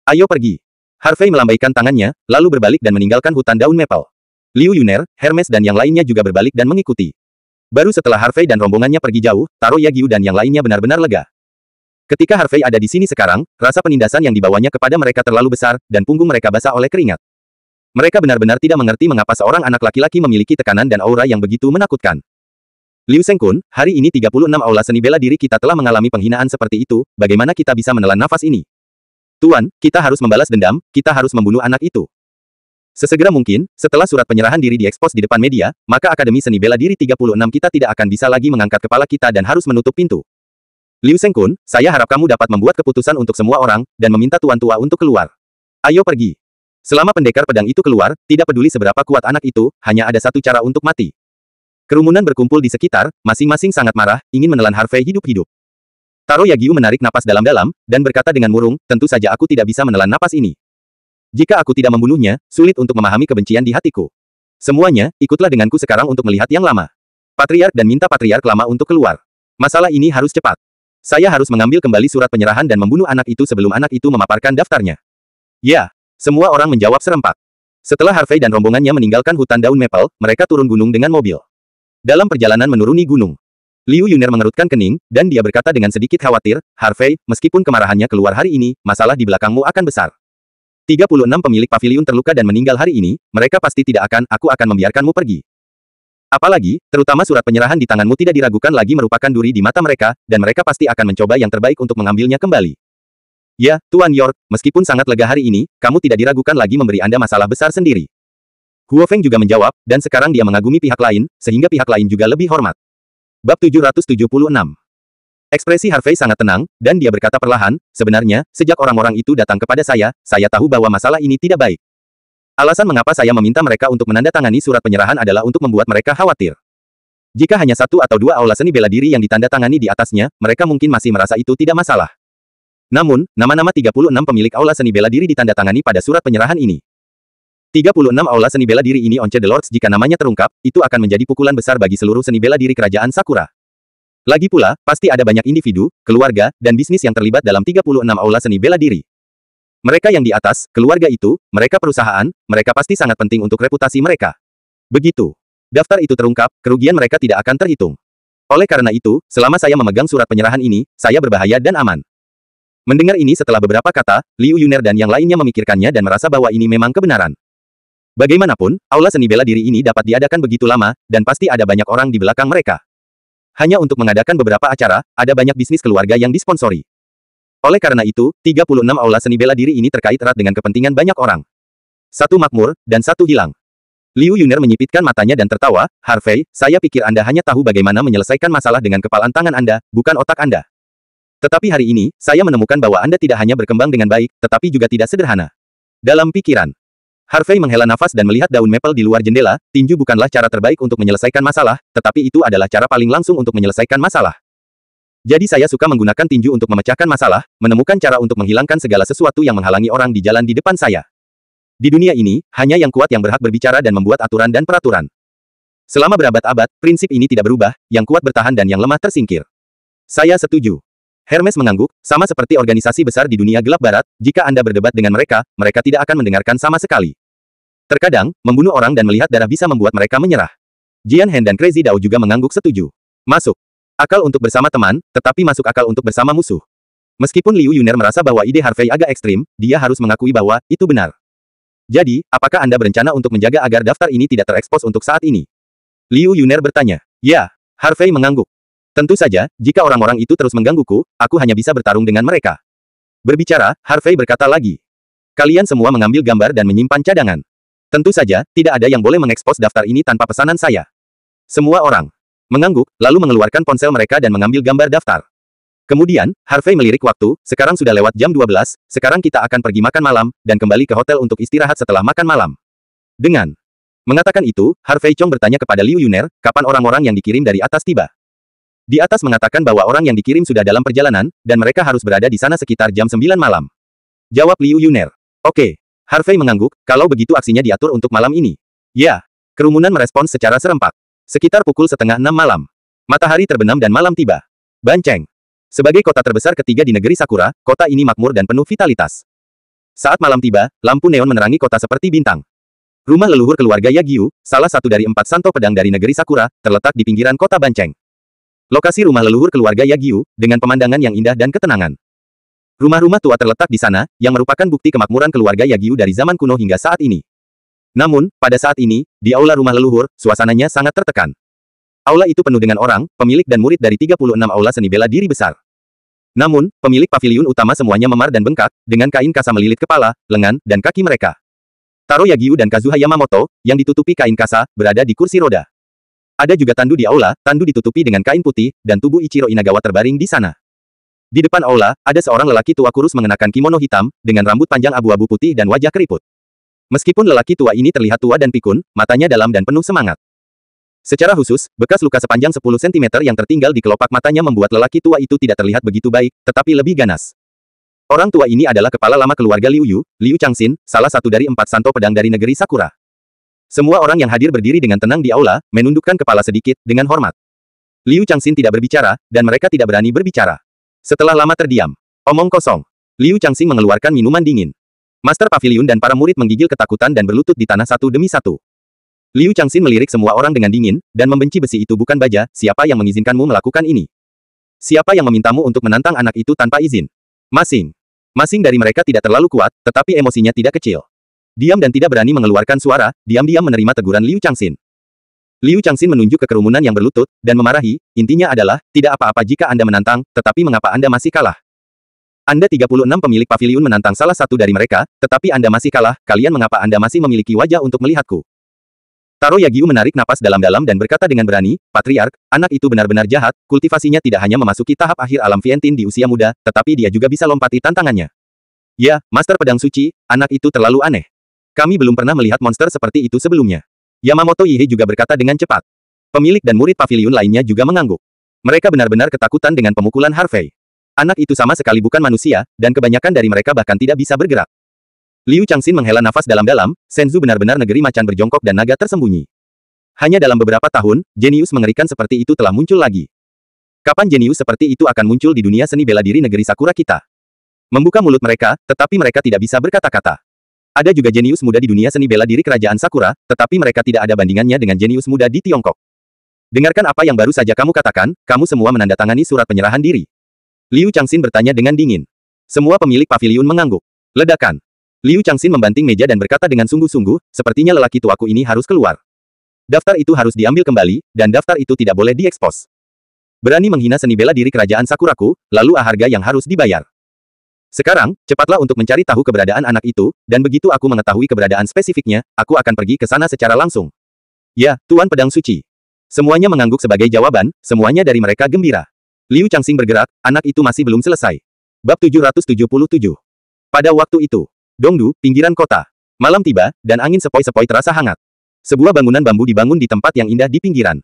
Ayo pergi. Harvey melambaikan tangannya, lalu berbalik dan meninggalkan hutan daun maple. Liu Yuner, Hermes dan yang lainnya juga berbalik dan mengikuti. Baru setelah Harvey dan rombongannya pergi jauh, Taro Yagyu dan yang lainnya benar-benar lega. Ketika Harvey ada di sini sekarang, rasa penindasan yang dibawanya kepada mereka terlalu besar, dan punggung mereka basah oleh keringat. Mereka benar-benar tidak mengerti mengapa seorang anak laki-laki memiliki tekanan dan aura yang begitu menakutkan. Liu Sengkun, hari ini 36 aula seni bela diri kita telah mengalami penghinaan seperti itu, bagaimana kita bisa menelan nafas ini? Tuan, kita harus membalas dendam, kita harus membunuh anak itu. Sesegera mungkin, setelah surat penyerahan diri diekspos di depan media, maka Akademi Seni Bela Diri 36 kita tidak akan bisa lagi mengangkat kepala kita dan harus menutup pintu. Liu Sengkun, saya harap kamu dapat membuat keputusan untuk semua orang, dan meminta tuan tua untuk keluar. Ayo pergi. Selama pendekar pedang itu keluar, tidak peduli seberapa kuat anak itu, hanya ada satu cara untuk mati. Kerumunan berkumpul di sekitar, masing-masing sangat marah, ingin menelan Harvey hidup-hidup. Taro Yagyu menarik napas dalam-dalam, dan berkata dengan murung, tentu saja aku tidak bisa menelan napas ini. Jika aku tidak membunuhnya, sulit untuk memahami kebencian di hatiku. Semuanya, ikutlah denganku sekarang untuk melihat yang lama. Patriark dan minta Patriark lama untuk keluar. Masalah ini harus cepat. Saya harus mengambil kembali surat penyerahan dan membunuh anak itu sebelum anak itu memaparkan daftarnya. Ya, semua orang menjawab serempak. Setelah Harvey dan rombongannya meninggalkan hutan daun maple, mereka turun gunung dengan mobil. Dalam perjalanan menuruni gunung, Liu Yuner mengerutkan kening, dan dia berkata dengan sedikit khawatir, Harvey, meskipun kemarahannya keluar hari ini, masalah di belakangmu akan besar. 36 pemilik paviliun terluka dan meninggal hari ini, mereka pasti tidak aku akan membiarkanmu pergi. Apalagi, terutama surat penyerahan di tanganmu tidak diragukan lagi merupakan duri di mata mereka, dan mereka pasti akan mencoba yang terbaik untuk mengambilnya kembali. Ya, Tuan York, meskipun sangat lega hari ini, kamu tidak diragukan lagi memberi Anda masalah besar sendiri. Huo Feng juga menjawab, dan sekarang dia mengagumi pihak lain, sehingga pihak lain juga lebih hormat. Bab 776. Ekspresi Harvey sangat tenang, dan dia berkata perlahan, sebenarnya, sejak orang-orang itu datang kepada saya tahu bahwa masalah ini tidak baik. Alasan mengapa saya meminta mereka untuk menandatangani surat penyerahan adalah untuk membuat mereka khawatir. Jika hanya satu atau dua aula seni bela diri yang ditandatangani di atasnya, mereka mungkin masih merasa itu tidak masalah. Namun, nama-nama 36 pemilik aula seni bela diri ditandatangani pada surat penyerahan ini. 36 aula seni bela diri ini Once the Lords jika namanya terungkap, itu akan menjadi pukulan besar bagi seluruh seni bela diri kerajaan Sakura. Lagi pula, pasti ada banyak individu, keluarga, dan bisnis yang terlibat dalam 36 aula seni bela diri. Mereka yang di atas, keluarga itu, mereka perusahaan, mereka pasti sangat penting untuk reputasi mereka. Begitu daftar itu terungkap, kerugian mereka tidak akan terhitung. Oleh karena itu, selama saya memegang surat penyerahan ini, saya berbahaya dan aman. Mendengar ini setelah beberapa kata, Liu Yuner dan yang lainnya memikirkannya dan merasa bahwa ini memang kebenaran. Bagaimanapun, aula seni bela diri ini dapat diadakan begitu lama, dan pasti ada banyak orang di belakang mereka. Hanya untuk mengadakan beberapa acara, ada banyak bisnis keluarga yang disponsori. Oleh karena itu, 36 aula seni bela diri ini terkait erat dengan kepentingan banyak orang. Satu makmur, dan satu hilang. Liu Yuner menyipitkan matanya dan tertawa, Harvey, saya pikir Anda hanya tahu bagaimana menyelesaikan masalah dengan kepalan tangan Anda, bukan otak Anda. Tetapi hari ini, saya menemukan bahwa Anda tidak hanya berkembang dengan baik, tetapi juga tidak sederhana. Dalam pikiran, Harvey menghela nafas dan melihat daun maple di luar jendela, tinju bukanlah cara terbaik untuk menyelesaikan masalah, tetapi itu adalah cara paling langsung untuk menyelesaikan masalah. Jadi saya suka menggunakan tinju untuk memecahkan masalah, menemukan cara untuk menghilangkan segala sesuatu yang menghalangi orang di jalan di depan saya. Di dunia ini, hanya yang kuat yang berhak berbicara dan membuat aturan dan peraturan. Selama berabad-abad, prinsip ini tidak berubah, yang kuat bertahan dan yang lemah tersingkir. Saya setuju. Hermes mengangguk, sama seperti organisasi besar di dunia gelap barat, jika Anda berdebat dengan mereka, mereka tidak akan mendengarkan sama sekali. Terkadang, membunuh orang dan melihat darah bisa membuat mereka menyerah. Jian Hen dan Crazy Dao juga mengangguk setuju. Masuk akal untuk bersama teman, tetapi masuk akal untuk bersama musuh. Meskipun Liu Yuner merasa bahwa ide Harvey agak ekstrim, dia harus mengakui bahwa itu benar. Jadi, apakah Anda berencana untuk menjaga agar daftar ini tidak terekspos untuk saat ini? Liu Yuner bertanya. Ya, Harvey mengangguk. Tentu saja, jika orang-orang itu terus menggangguku, aku hanya bisa bertarung dengan mereka. Berbicara, Harvey berkata lagi. Kalian semua mengambil gambar dan menyimpan cadangan. Tentu saja, tidak ada yang boleh mengekspos daftar ini tanpa pesanan saya. Semua orang mengangguk, lalu mengeluarkan ponsel mereka dan mengambil gambar daftar. Kemudian, Harvey melirik waktu, sekarang sudah lewat jam 12, sekarang kita akan pergi makan malam, dan kembali ke hotel untuk istirahat setelah makan malam. Dengan mengatakan itu, Harvey Chong bertanya kepada Liu Yuner, kapan orang-orang yang dikirim dari atas tiba? Di atas mengatakan bahwa orang yang dikirim sudah dalam perjalanan, dan mereka harus berada di sana sekitar jam 9 malam. Jawab Liu Yuner. Oke. Harvey mengangguk, kalau begitu aksinya diatur untuk malam ini. Ya. Kerumunan merespons secara serempak. Sekitar pukul 5:30 malam. Matahari terbenam dan malam tiba. Bancheng. Sebagai kota terbesar ketiga di negeri Sakura, kota ini makmur dan penuh vitalitas. Saat malam tiba, lampu neon menerangi kota seperti bintang. Rumah leluhur keluarga Yagyu, salah satu dari 4 santo pedang dari negeri Sakura, terletak di pinggiran kota Bancheng. Lokasi rumah leluhur keluarga Yagyu, dengan pemandangan yang indah dan ketenangan. Rumah-rumah tua terletak di sana, yang merupakan bukti kemakmuran keluarga Yagyu dari zaman kuno hingga saat ini. Namun, pada saat ini, di aula rumah leluhur, suasananya sangat tertekan. Aula itu penuh dengan orang, pemilik dan murid dari 36 aula seni bela diri besar. Namun, pemilik paviliun utama semuanya memar dan bengkak, dengan kain kasa melilit kepala, lengan, dan kaki mereka. Taro Yagyu dan Kazuha Yamamoto, yang ditutupi kain kasa, berada di kursi roda. Ada juga tandu di aula, tandu ditutupi dengan kain putih, dan tubuh Ichiro Inagawa terbaring di sana. Di depan aula, ada seorang lelaki tua kurus mengenakan kimono hitam, dengan rambut panjang abu-abu putih dan wajah keriput. Meskipun lelaki tua ini terlihat tua dan pikun, matanya dalam dan penuh semangat. Secara khusus, bekas luka sepanjang 10 cm yang tertinggal di kelopak matanya membuat lelaki tua itu tidak terlihat begitu baik, tetapi lebih ganas. Orang tua ini adalah kepala lama keluarga Liu Yu, Liu Changxin, salah satu dari 4 santo pedang dari negeri Sakura. Semua orang yang hadir berdiri dengan tenang di aula, menundukkan kepala sedikit, dengan hormat. Liu Changxin tidak berbicara, dan mereka tidak berani berbicara. Setelah lama terdiam. Omong kosong. Liu Changxin mengeluarkan minuman dingin. Master Paviliun dan para murid menggigil ketakutan dan berlutut di tanah satu demi satu. Liu Changxin melirik semua orang dengan dingin, dan membenci besi itu bukan baja, siapa yang mengizinkanmu melakukan ini? Siapa yang memintamu untuk menantang anak itu tanpa izin? Masing dari mereka tidak terlalu kuat, tetapi emosinya tidak kecil. Diam dan tidak berani mengeluarkan suara, diam-diam menerima teguran Liu Changxin. Liu Changxin menunjuk ke kerumunan yang berlutut, dan memarahi, intinya adalah, tidak apa-apa jika Anda menantang, tetapi mengapa Anda masih kalah? Anda 36 pemilik paviliun menantang salah satu dari mereka, tetapi Anda masih kalah, kalian mengapa Anda masih memiliki wajah untuk melihatku? Taro Yagyu menarik napas dalam-dalam dan berkata dengan berani, Patriark, anak itu benar-benar jahat, kultivasinya tidak hanya memasuki tahap akhir alam Vientin di usia muda, tetapi dia juga bisa lompati tantangannya. Ya, Master Pedang Suci, anak itu terlalu aneh. Kami belum pernah melihat monster seperti itu sebelumnya. Yamamoto Yihei juga berkata dengan cepat. Pemilik dan murid paviliun lainnya juga mengangguk. Mereka benar-benar ketakutan dengan pemukulan Harvey. Anak itu sama sekali bukan manusia, dan kebanyakan dari mereka bahkan tidak bisa bergerak. Liu Changxin menghela nafas dalam-dalam, Shenzhou benar-benar negeri macan berjongkok dan naga tersembunyi. Hanya dalam beberapa tahun, jenius mengerikan seperti itu telah muncul lagi. Kapan jenius seperti itu akan muncul di dunia seni bela diri negeri Sakura kita? Membuka mulut mereka, tetapi mereka tidak bisa berkata-kata. Ada juga jenius muda di dunia seni bela diri kerajaan Sakura, tetapi mereka tidak ada bandingannya dengan jenius muda di Tiongkok. Dengarkan apa yang baru saja kamu katakan, kamu semua menandatangani surat penyerahan diri. Liu Changxin bertanya dengan dingin. Semua pemilik paviliun mengangguk. Ledakan. Liu Changxin membanting meja dan berkata dengan sungguh-sungguh, sepertinya lelaki tuaku ini harus keluar. Daftar itu harus diambil kembali, dan daftar itu tidak boleh diekspos. Berani menghina seni bela diri kerajaan Sakuraku, lalu harga yang harus dibayar. Sekarang, cepatlah untuk mencari tahu keberadaan anak itu, dan begitu aku mengetahui keberadaan spesifiknya, aku akan pergi ke sana secara langsung. Ya, Tuan Pedang Suci. Semuanya mengangguk sebagai jawaban, semuanya dari mereka gembira. Liu Changxing bergerak, anak itu masih belum selesai. Bab 777. Pada waktu itu, Dongdu, pinggiran kota. Malam tiba, dan angin sepoi-sepoi terasa hangat. Sebuah bangunan bambu dibangun di tempat yang indah di pinggiran.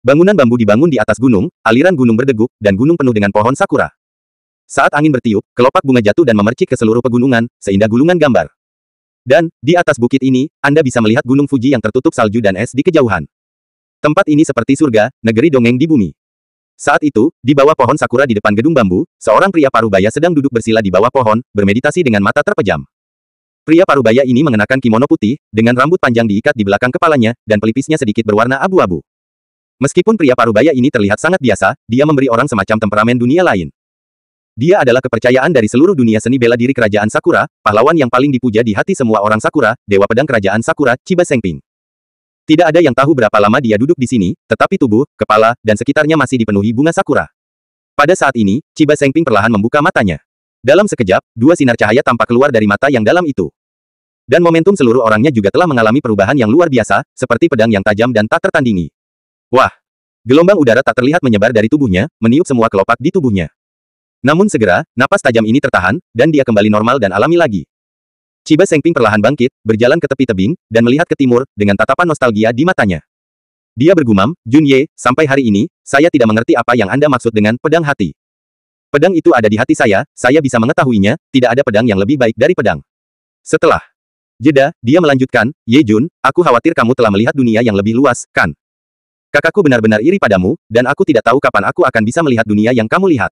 Bangunan bambu dibangun di atas gunung, aliran gunung berdeguk, dan gunung penuh dengan pohon sakura. Saat angin bertiup, kelopak bunga jatuh dan memercik ke seluruh pegunungan, seindah gulungan gambar. Dan, di atas bukit ini, Anda bisa melihat Gunung Fuji yang tertutup salju dan es di kejauhan. Tempat ini seperti surga, negeri dongeng di bumi. Saat itu, di bawah pohon sakura di depan gedung bambu, seorang pria parubaya sedang duduk bersila di bawah pohon, bermeditasi dengan mata terpejam. Pria parubaya ini mengenakan kimono putih, dengan rambut panjang diikat di belakang kepalanya, dan pelipisnya sedikit berwarna abu-abu. Meskipun pria parubaya ini terlihat sangat biasa, dia memberi orang semacam temperamen dunia lain. Dia adalah kepercayaan dari seluruh dunia seni bela diri kerajaan Sakura, pahlawan yang paling dipuja di hati semua orang Sakura, dewa pedang kerajaan Sakura, Chiba Sengping. Tidak ada yang tahu berapa lama dia duduk di sini, tetapi tubuh, kepala, dan sekitarnya masih dipenuhi bunga sakura. Pada saat ini, Chiba Sengping perlahan membuka matanya. Dalam sekejap, dua sinar cahaya tampak keluar dari mata yang dalam itu. Dan momentum seluruh orangnya juga telah mengalami perubahan yang luar biasa, seperti pedang yang tajam dan tak tertandingi. Wah! Gelombang udara tak terlihat menyebar dari tubuhnya, meniup semua kelopak di tubuhnya. Namun segera, napas tajam ini tertahan, dan dia kembali normal dan alami lagi. Chiba Sengping perlahan bangkit, berjalan ke tepi tebing, dan melihat ke timur, dengan tatapan nostalgia di matanya. Dia bergumam, Junye, sampai hari ini, saya tidak mengerti apa yang Anda maksud dengan pedang hati. Pedang itu ada di hati saya bisa mengetahuinya, tidak ada pedang yang lebih baik dari pedang. Setelah jeda, dia melanjutkan, Ye Jun, aku khawatir kamu telah melihat dunia yang lebih luas, kan? Kakakku benar-benar iri padamu, dan aku tidak tahu kapan aku akan bisa melihat dunia yang kamu lihat.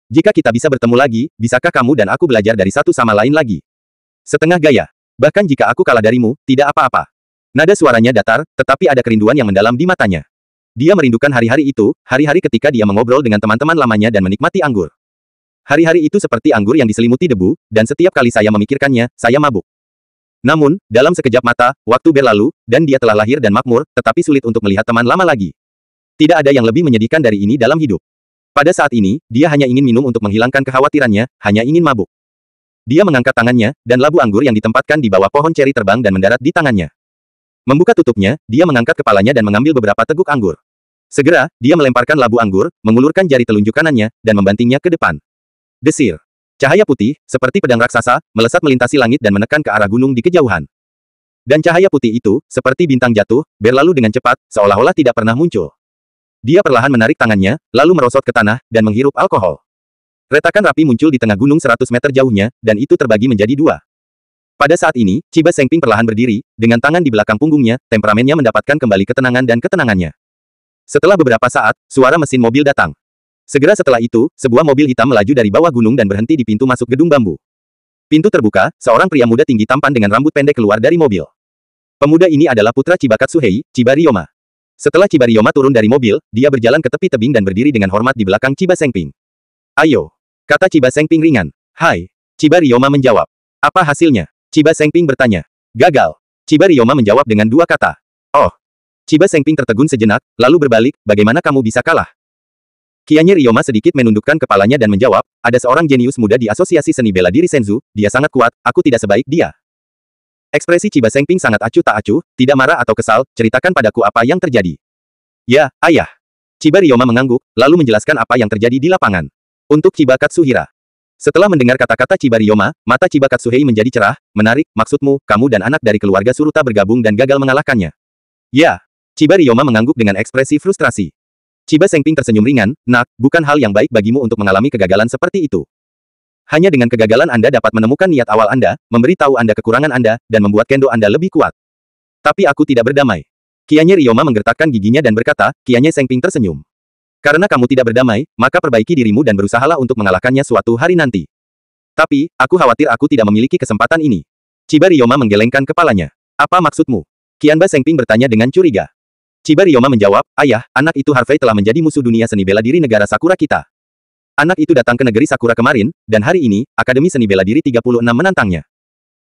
Jika kita bisa bertemu lagi, bisakah kamu dan aku belajar dari satu sama lain lagi? Setengah gaya. Bahkan jika aku kalah darimu, tidak apa-apa. Nada suaranya datar, tetapi ada kerinduan yang mendalam di matanya. Dia merindukan hari-hari itu, hari-hari ketika dia mengobrol dengan teman-teman lamanya dan menikmati anggur. Hari-hari itu seperti anggur yang diselimuti debu, dan setiap kali saya memikirkannya, saya mabuk. Namun, dalam sekejap mata, waktu berlalu, dan dia telah lahir dan makmur, tetapi sulit untuk melihat teman lama lagi. Tidak ada yang lebih menyedihkan dari ini dalam hidup. Pada saat ini, dia hanya ingin minum untuk menghilangkan kekhawatirannya, hanya ingin mabuk. Dia mengangkat tangannya, dan labu anggur yang ditempatkan di bawah pohon ceri terbang dan mendarat di tangannya. Membuka tutupnya, dia mengangkat kepalanya dan mengambil beberapa teguk anggur. Segera, dia melemparkan labu anggur, mengulurkan jari telunjuk kanannya, dan membantingnya ke depan. Desir. Cahaya putih, seperti pedang raksasa, melesat melintasi langit dan menekan ke arah gunung di kejauhan. Dan cahaya putih itu, seperti bintang jatuh, berlalu dengan cepat, seolah-olah tidak pernah muncul. Dia perlahan menarik tangannya, lalu merosot ke tanah, dan menghirup alkohol. Retakan rapi muncul di tengah gunung 100 meter jauhnya, dan itu terbagi menjadi dua. Pada saat ini, Chiba Sengping perlahan berdiri, dengan tangan di belakang punggungnya, temperamennya mendapatkan kembali ketenangan dan ketenangannya. Setelah beberapa saat, suara mesin mobil datang. Segera setelah itu, sebuah mobil hitam melaju dari bawah gunung dan berhenti di pintu masuk gedung bambu. Pintu terbuka, seorang pria muda tinggi tampan dengan rambut pendek keluar dari mobil. Pemuda ini adalah putra Chiba Katsuhei, Chiba Ryoma. Setelah Chiba Ryoma turun dari mobil, dia berjalan ke tepi tebing dan berdiri dengan hormat di belakang Chiba Sengping. Ayo, kata Chiba Sengping ringan. Hai. Chiba Ryoma menjawab. Apa hasilnya? Chiba Sengping bertanya. Gagal. Chiba Ryoma menjawab dengan dua kata. Oh. Chiba Sengping tertegun sejenak, lalu berbalik, bagaimana kamu bisa kalah? Kianya Ryoma sedikit menundukkan kepalanya dan menjawab, ada seorang jenius muda di Asosiasi Seni Bela Diri Senzu, dia sangat kuat, aku tidak sebaik dia. Ekspresi Chiba Sengping sangat acuh tak acuh, tidak marah atau kesal, ceritakan padaku apa yang terjadi. Ya, ayah. Chiba Ryoma mengangguk, lalu menjelaskan apa yang terjadi di lapangan. Untuk Chiba Katsuhira. Setelah mendengar kata-kata Chiba Ryoma, mata Chiba Katsuhei menjadi cerah, menarik, maksudmu, kamu dan anak dari keluarga Suruta bergabung dan gagal mengalahkannya. Ya. Chiba Ryoma mengangguk dengan ekspresi frustrasi. Chiba Sengping tersenyum ringan, nak, bukan hal yang baik bagimu untuk mengalami kegagalan seperti itu. Hanya dengan kegagalan Anda dapat menemukan niat awal Anda, memberitahu Anda kekurangan Anda, dan membuat kendo Anda lebih kuat. Tapi aku tidak berdamai. Kianya Ryoma menggertakkan giginya dan berkata, Kianya Sengping tersenyum. Karena kamu tidak berdamai, maka perbaiki dirimu dan berusahalah untuk mengalahkannya suatu hari nanti. Tapi, aku khawatir aku tidak memiliki kesempatan ini. Chiba Ryoma menggelengkan kepalanya. Apa maksudmu? Qianba Sengping bertanya dengan curiga. Chiba Ryoma menjawab, ayah, anak itu Harvey telah menjadi musuh dunia seni bela diri negara Sakura kita. Anak itu datang ke negeri Sakura kemarin, dan hari ini, Akademi Seni Bela Diri 36 menantangnya.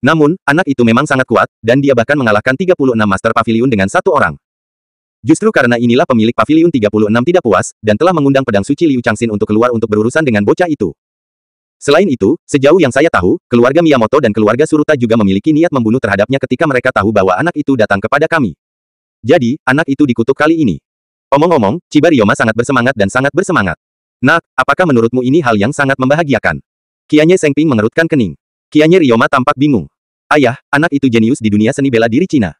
Namun, anak itu memang sangat kuat, dan dia bahkan mengalahkan 36 Master Pavilion dengan satu orang. Justru karena inilah pemilik Pavilion 36 tidak puas, dan telah mengundang pedang suci Liu Changxin untuk keluar untuk berurusan dengan bocah itu. Selain itu, sejauh yang saya tahu, keluarga Miyamoto dan keluarga Suruta juga memiliki niat membunuh terhadapnya ketika mereka tahu bahwa anak itu datang kepada kami. Jadi, anak itu dikutuk kali ini. Omong-omong, Chiba Ryoma sangat bersemangat dan sangat bersemangat. Nak, apakah menurutmu ini hal yang sangat membahagiakan? Kianye Sengping mengerutkan kening. Kianye Ryoma tampak bingung. Ayah, anak itu jenius di dunia seni bela diri Cina.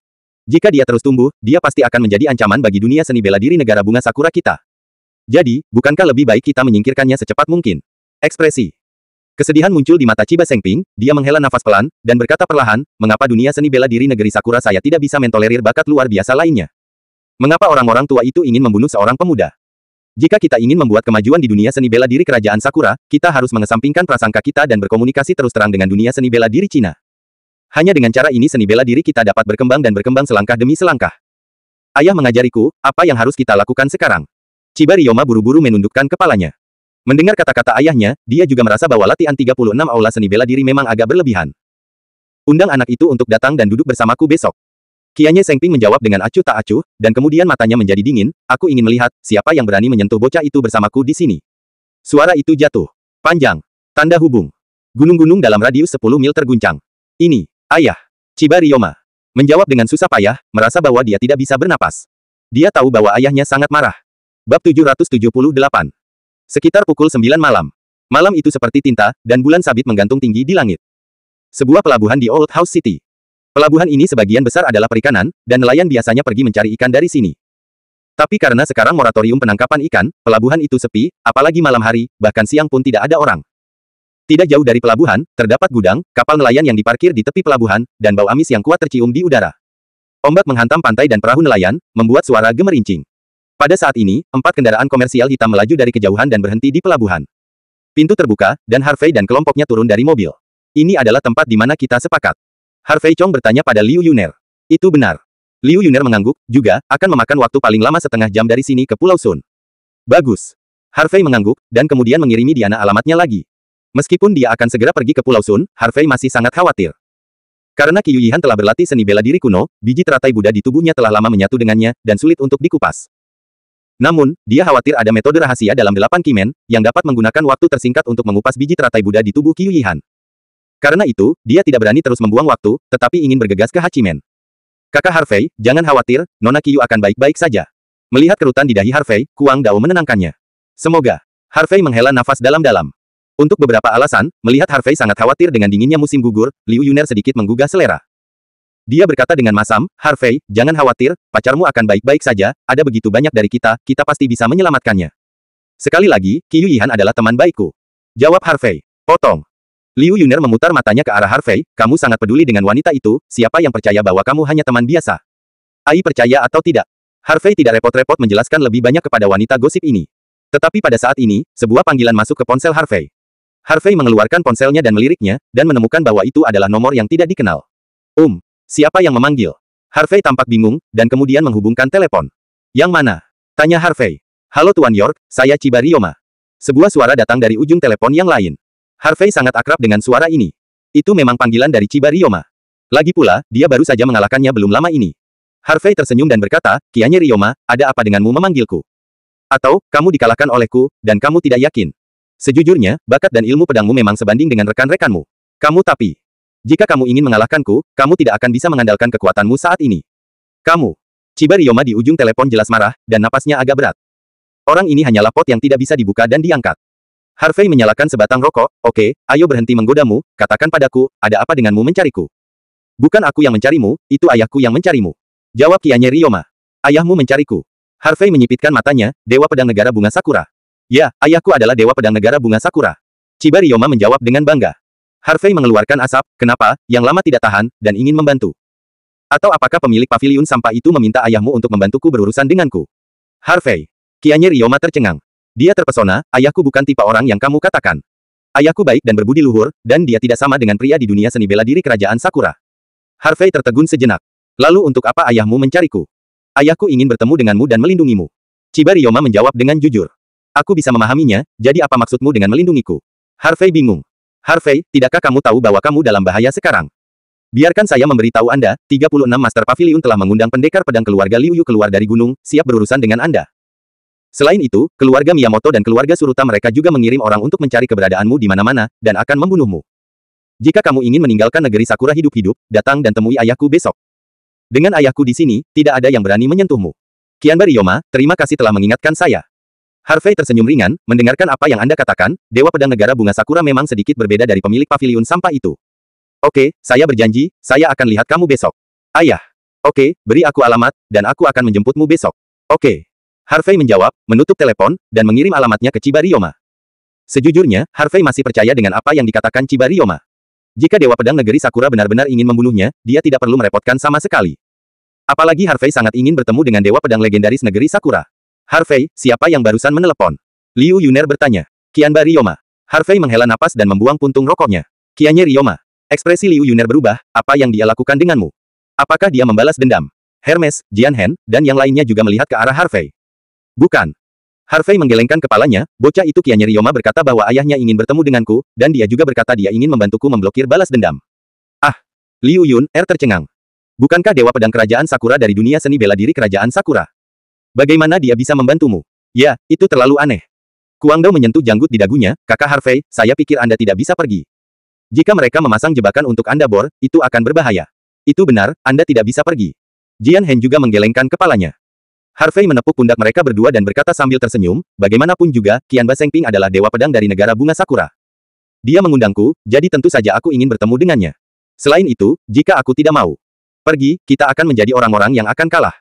Jika dia terus tumbuh, dia pasti akan menjadi ancaman bagi dunia seni bela diri negara bunga sakura kita. Jadi, bukankah lebih baik kita menyingkirkannya secepat mungkin? Ekspresi kesedihan muncul di mata Chiba Sengping, dia menghela nafas pelan, dan berkata perlahan, mengapa dunia seni bela diri negeri Sakura saya tidak bisa mentolerir bakat luar biasa lainnya? Mengapa orang-orang tua itu ingin membunuh seorang pemuda? Jika kita ingin membuat kemajuan di dunia seni bela diri kerajaan Sakura, kita harus mengesampingkan prasangka kita dan berkomunikasi terus terang dengan dunia seni bela diri Cina. Hanya dengan cara ini seni bela diri kita dapat berkembang dan berkembang selangkah demi selangkah. Ayah mengajariku, apa yang harus kita lakukan sekarang? Chiba Ryoma buru-buru menundukkan kepalanya. Mendengar kata-kata ayahnya, dia juga merasa bahwa latihan 36 aula seni bela diri memang agak berlebihan. Undang anak itu untuk datang dan duduk bersamaku besok. Kianye Sengping menjawab dengan acuh tak acuh, dan kemudian matanya menjadi dingin, aku ingin melihat, siapa yang berani menyentuh bocah itu bersamaku di sini. Suara itu jatuh. Panjang. Tanda hubung. Gunung-gunung dalam radius 10 mil terguncang. Ini. Ayah. Chiba Ryoma menjawab dengan susah payah, merasa bahwa dia tidak bisa bernapas. Dia tahu bahwa ayahnya sangat marah. Bab 778. Sekitar pukul 9 malam. Malam itu seperti tinta, dan bulan sabit menggantung tinggi di langit. Sebuah pelabuhan di Old House City. Pelabuhan ini sebagian besar adalah perikanan, dan nelayan biasanya pergi mencari ikan dari sini. Tapi karena sekarang moratorium penangkapan ikan, pelabuhan itu sepi, apalagi malam hari, bahkan siang pun tidak ada orang. Tidak jauh dari pelabuhan, terdapat gudang, kapal nelayan yang diparkir di tepi pelabuhan, dan bau amis yang kuat tercium di udara. Ombak menghantam pantai dan perahu nelayan, membuat suara gemerincing. Pada saat ini, 4 kendaraan komersial hitam melaju dari kejauhan dan berhenti di pelabuhan. Pintu terbuka, dan Harvey dan kelompoknya turun dari mobil. Ini adalah tempat di mana kita sepakat. Harvey Chong bertanya pada Liu Yuner. Itu benar. Liu Yuner mengangguk, juga, akan memakan waktu paling lama setengah jam dari sini ke Pulau Sun. Bagus. Harvey mengangguk, dan kemudian mengirimi Diana alamatnya lagi. Meskipun dia akan segera pergi ke Pulau Sun, Harvey masih sangat khawatir. Karena Qiu Yihan telah berlatih seni bela diri kuno, biji teratai Buddha di tubuhnya telah lama menyatu dengannya, dan sulit untuk dikupas. Namun, dia khawatir ada metode rahasia dalam 8 Kimen, yang dapat menggunakan waktu tersingkat untuk mengupas biji teratai Buddha di tubuh Qiu Yihan. Karena itu, dia tidak berani terus membuang waktu, tetapi ingin bergegas ke Hachimen. Kakak Harvey, jangan khawatir, Nona Qiu akan baik-baik saja. Melihat kerutan di dahi Harvey, Kuang Dao menenangkannya. Semoga. Harvey menghela nafas dalam-dalam. Untuk beberapa alasan, melihat Harvey sangat khawatir dengan dinginnya musim gugur, Liu Yuner sedikit menggugah selera. Dia berkata dengan masam, Harvey, jangan khawatir, pacarmu akan baik-baik saja, ada begitu banyak dari kita, kita pasti bisa menyelamatkannya. Sekali lagi, Qiu Yihan adalah teman baikku. Jawab Harvey. Potong. Liu Yuner memutar matanya ke arah Harvey, kamu sangat peduli dengan wanita itu, siapa yang percaya bahwa kamu hanya teman biasa? Ai percaya atau tidak? Harvey tidak repot-repot menjelaskan lebih banyak kepada wanita gosip ini. Tetapi pada saat ini, sebuah panggilan masuk ke ponsel Harvey. Harvey mengeluarkan ponselnya dan meliriknya, dan menemukan bahwa itu adalah nomor yang tidak dikenal. Siapa yang memanggil? Harvey tampak bingung, dan kemudian menghubungkan telepon. Yang mana? Tanya Harvey. Halo Tuan York, saya Chiba Ryoma. Sebuah suara datang dari ujung telepon yang lain. Harvey sangat akrab dengan suara ini. Itu memang panggilan dari Chiba Ryoma. Lagi pula, dia baru saja mengalahkannya belum lama ini. Harvey tersenyum dan berkata, Kianye Ryoma, ada apa denganmu memanggilku? Atau, kamu dikalahkan olehku, dan kamu tidak yakin? Sejujurnya, bakat dan ilmu pedangmu memang sebanding dengan rekan-rekanmu. Tapi, jika kamu ingin mengalahkanku, kamu tidak akan bisa mengandalkan kekuatanmu saat ini. Kamu. Chiba Ryoma di ujung telepon jelas marah, dan napasnya agak berat. Orang ini hanyalah pot yang tidak bisa dibuka dan diangkat. Harvey menyalakan sebatang rokok, oke, ayo berhenti menggodamu, katakan padaku, ada apa denganmu mencariku? Bukan aku yang mencarimu, itu ayahku yang mencarimu. Jawab Kianye Ryoma. Ayahmu mencariku. Harvey menyipitkan matanya, Dewa Pedang Negara Bunga Sakura. Ya, ayahku adalah Dewa Pedang Negara Bunga Sakura. Chiba Ryoma menjawab dengan bangga. Harvey mengeluarkan asap, kenapa, yang lama tidak tahan, dan ingin membantu. Atau apakah pemilik paviliun sampah itu meminta ayahmu untuk membantuku berurusan denganku? Harvey. Kianye Ryoma tercengang. Dia terpesona, ayahku bukan tipe orang yang kamu katakan. Ayahku baik dan berbudi luhur, dan dia tidak sama dengan pria di dunia seni bela diri kerajaan Sakura. Harvey tertegun sejenak. Lalu untuk apa ayahmu mencariku? Ayahku ingin bertemu denganmu dan melindungimu. Chiba Ryoma menjawab dengan jujur. Aku bisa memahaminya, jadi apa maksudmu dengan melindungiku? Harvey bingung. Harvey, tidakkah kamu tahu bahwa kamu dalam bahaya sekarang? Biarkan saya memberitahu Anda, 36 Master Pavilion telah mengundang pendekar pedang keluarga Liu Yu keluar dari gunung, siap berurusan dengan Anda. Selain itu, keluarga Miyamoto dan keluarga Suruta mereka juga mengirim orang untuk mencari keberadaanmu di mana-mana, dan akan membunuhmu. Jika kamu ingin meninggalkan negeri Sakura hidup-hidup, datang dan temui ayahku besok. Dengan ayahku di sini, tidak ada yang berani menyentuhmu. Qianba Ryoma, terima kasih telah mengingatkan saya. Harvey tersenyum ringan, mendengarkan apa yang Anda katakan, Dewa Pedang Negara Bunga Sakura memang sedikit berbeda dari pemilik paviliun sampah itu. Oke, saya berjanji, saya akan lihat kamu besok. Ayah. Oke, beri aku alamat, dan aku akan menjemputmu besok. Oke. Harvey menjawab, menutup telepon, dan mengirim alamatnya ke Chiba Ryoma. Sejujurnya, Harvey masih percaya dengan apa yang dikatakan Chiba Ryoma. Jika Dewa Pedang Negeri Sakura benar-benar ingin membunuhnya, dia tidak perlu merepotkan sama sekali. Apalagi Harvey sangat ingin bertemu dengan Dewa Pedang legendaris negeri Sakura. Harvey, siapa yang barusan menelepon? Liu Yuner bertanya. Qianba Ryoma. Harvey menghela napas dan membuang puntung rokoknya. Qiannya Ryoma. Ekspresi Liu Yuner berubah, apa yang dia lakukan denganmu? Apakah dia membalas dendam? Hermes, Jianhen, dan yang lainnya juga melihat ke arah Harvey. Bukan. Harvey menggelengkan kepalanya, bocah itu Qiannya Ryoma berkata bahwa ayahnya ingin bertemu denganku, dan dia juga berkata dia ingin membantuku memblokir balas dendam. Ah! Liu Yun, tercengang. Bukankah Dewa Pedang Kerajaan Sakura dari dunia seni bela diri Kerajaan Sakura? Bagaimana dia bisa membantumu? Ya, itu terlalu aneh. Kuang Dao menyentuh janggut di dagunya, kakak Harvey, saya pikir Anda tidak bisa pergi. Jika mereka memasang jebakan untuk Anda Bor, itu akan berbahaya. Itu benar, Anda tidak bisa pergi. Jianhen juga menggelengkan kepalanya. Harvey menepuk pundak mereka berdua dan berkata sambil tersenyum, bagaimanapun juga, Qianba Sengping adalah Dewa Pedang dari negara Bunga Sakura. Dia mengundangku, jadi tentu saja aku ingin bertemu dengannya. Selain itu, jika aku tidak mau pergi, kita akan menjadi orang-orang yang akan kalah.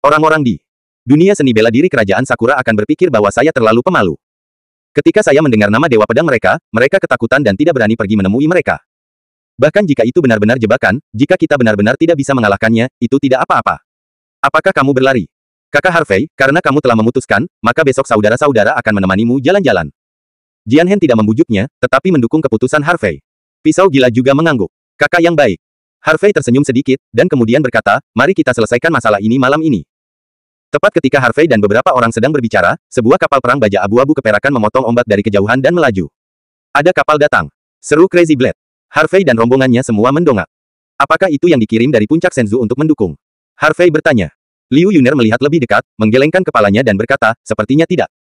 Orang-orang di dunia seni bela diri Kerajaan Sakura akan berpikir bahwa saya terlalu pemalu. Ketika saya mendengar nama Dewa Pedang mereka ketakutan dan tidak berani pergi menemui mereka. Bahkan jika itu benar-benar jebakan, jika kita benar-benar tidak bisa mengalahkannya, itu tidak apa-apa. Apakah kamu berlari? Kakak Harvey, karena kamu telah memutuskan, maka besok saudara-saudara akan menemanimu jalan-jalan. Jianhen tidak membujuknya, tetapi mendukung keputusan Harvey. Pisau gila juga mengangguk. Kakak yang baik. Harvey tersenyum sedikit, dan kemudian berkata, mari kita selesaikan masalah ini malam ini. Tepat ketika Harvey dan beberapa orang sedang berbicara, sebuah kapal perang baja abu-abu keperakan memotong ombak dari kejauhan dan melaju. Ada kapal datang. Seru Crazy Blade. Harvey dan rombongannya semua mendongak. Apakah itu yang dikirim dari puncak Senzu untuk mendukung? Harvey bertanya. Liu Yuner melihat lebih dekat, menggelengkan kepalanya dan berkata, sepertinya tidak.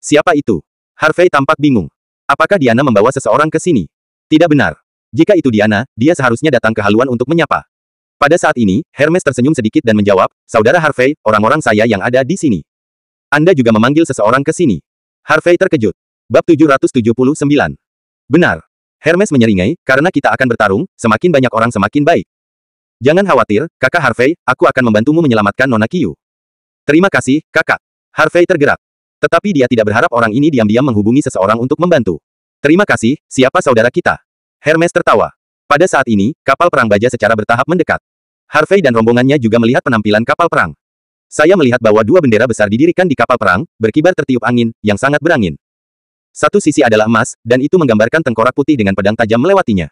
Siapa itu? Harvey tampak bingung. Apakah Diana membawa seseorang ke sini? Tidak benar. Jika itu Diana, dia seharusnya datang ke haluan untuk menyapa. Pada saat ini, Hermes tersenyum sedikit dan menjawab, Saudara Harvey, orang-orang saya yang ada di sini. Anda juga memanggil seseorang ke sini. Harvey terkejut. Bab 779. Benar. Hermes menyeringai, karena kita akan bertarung, semakin banyak orang semakin baik. Jangan khawatir, kakak Harvey, aku akan membantumu menyelamatkan Nona Qiu. Terima kasih, kakak. Harvey tergerak. Tetapi dia tidak berharap orang ini diam-diam menghubungi seseorang untuk membantu. Terima kasih, siapa saudara kita? Hermes tertawa. Pada saat ini, kapal perang baja secara bertahap mendekat. Harvey dan rombongannya juga melihat penampilan kapal perang. Saya melihat bahwa dua bendera besar didirikan di kapal perang, berkibar tertiup angin, yang sangat berangin. Satu sisi adalah emas, dan itu menggambarkan tengkorak putih dengan pedang tajam melewatinya.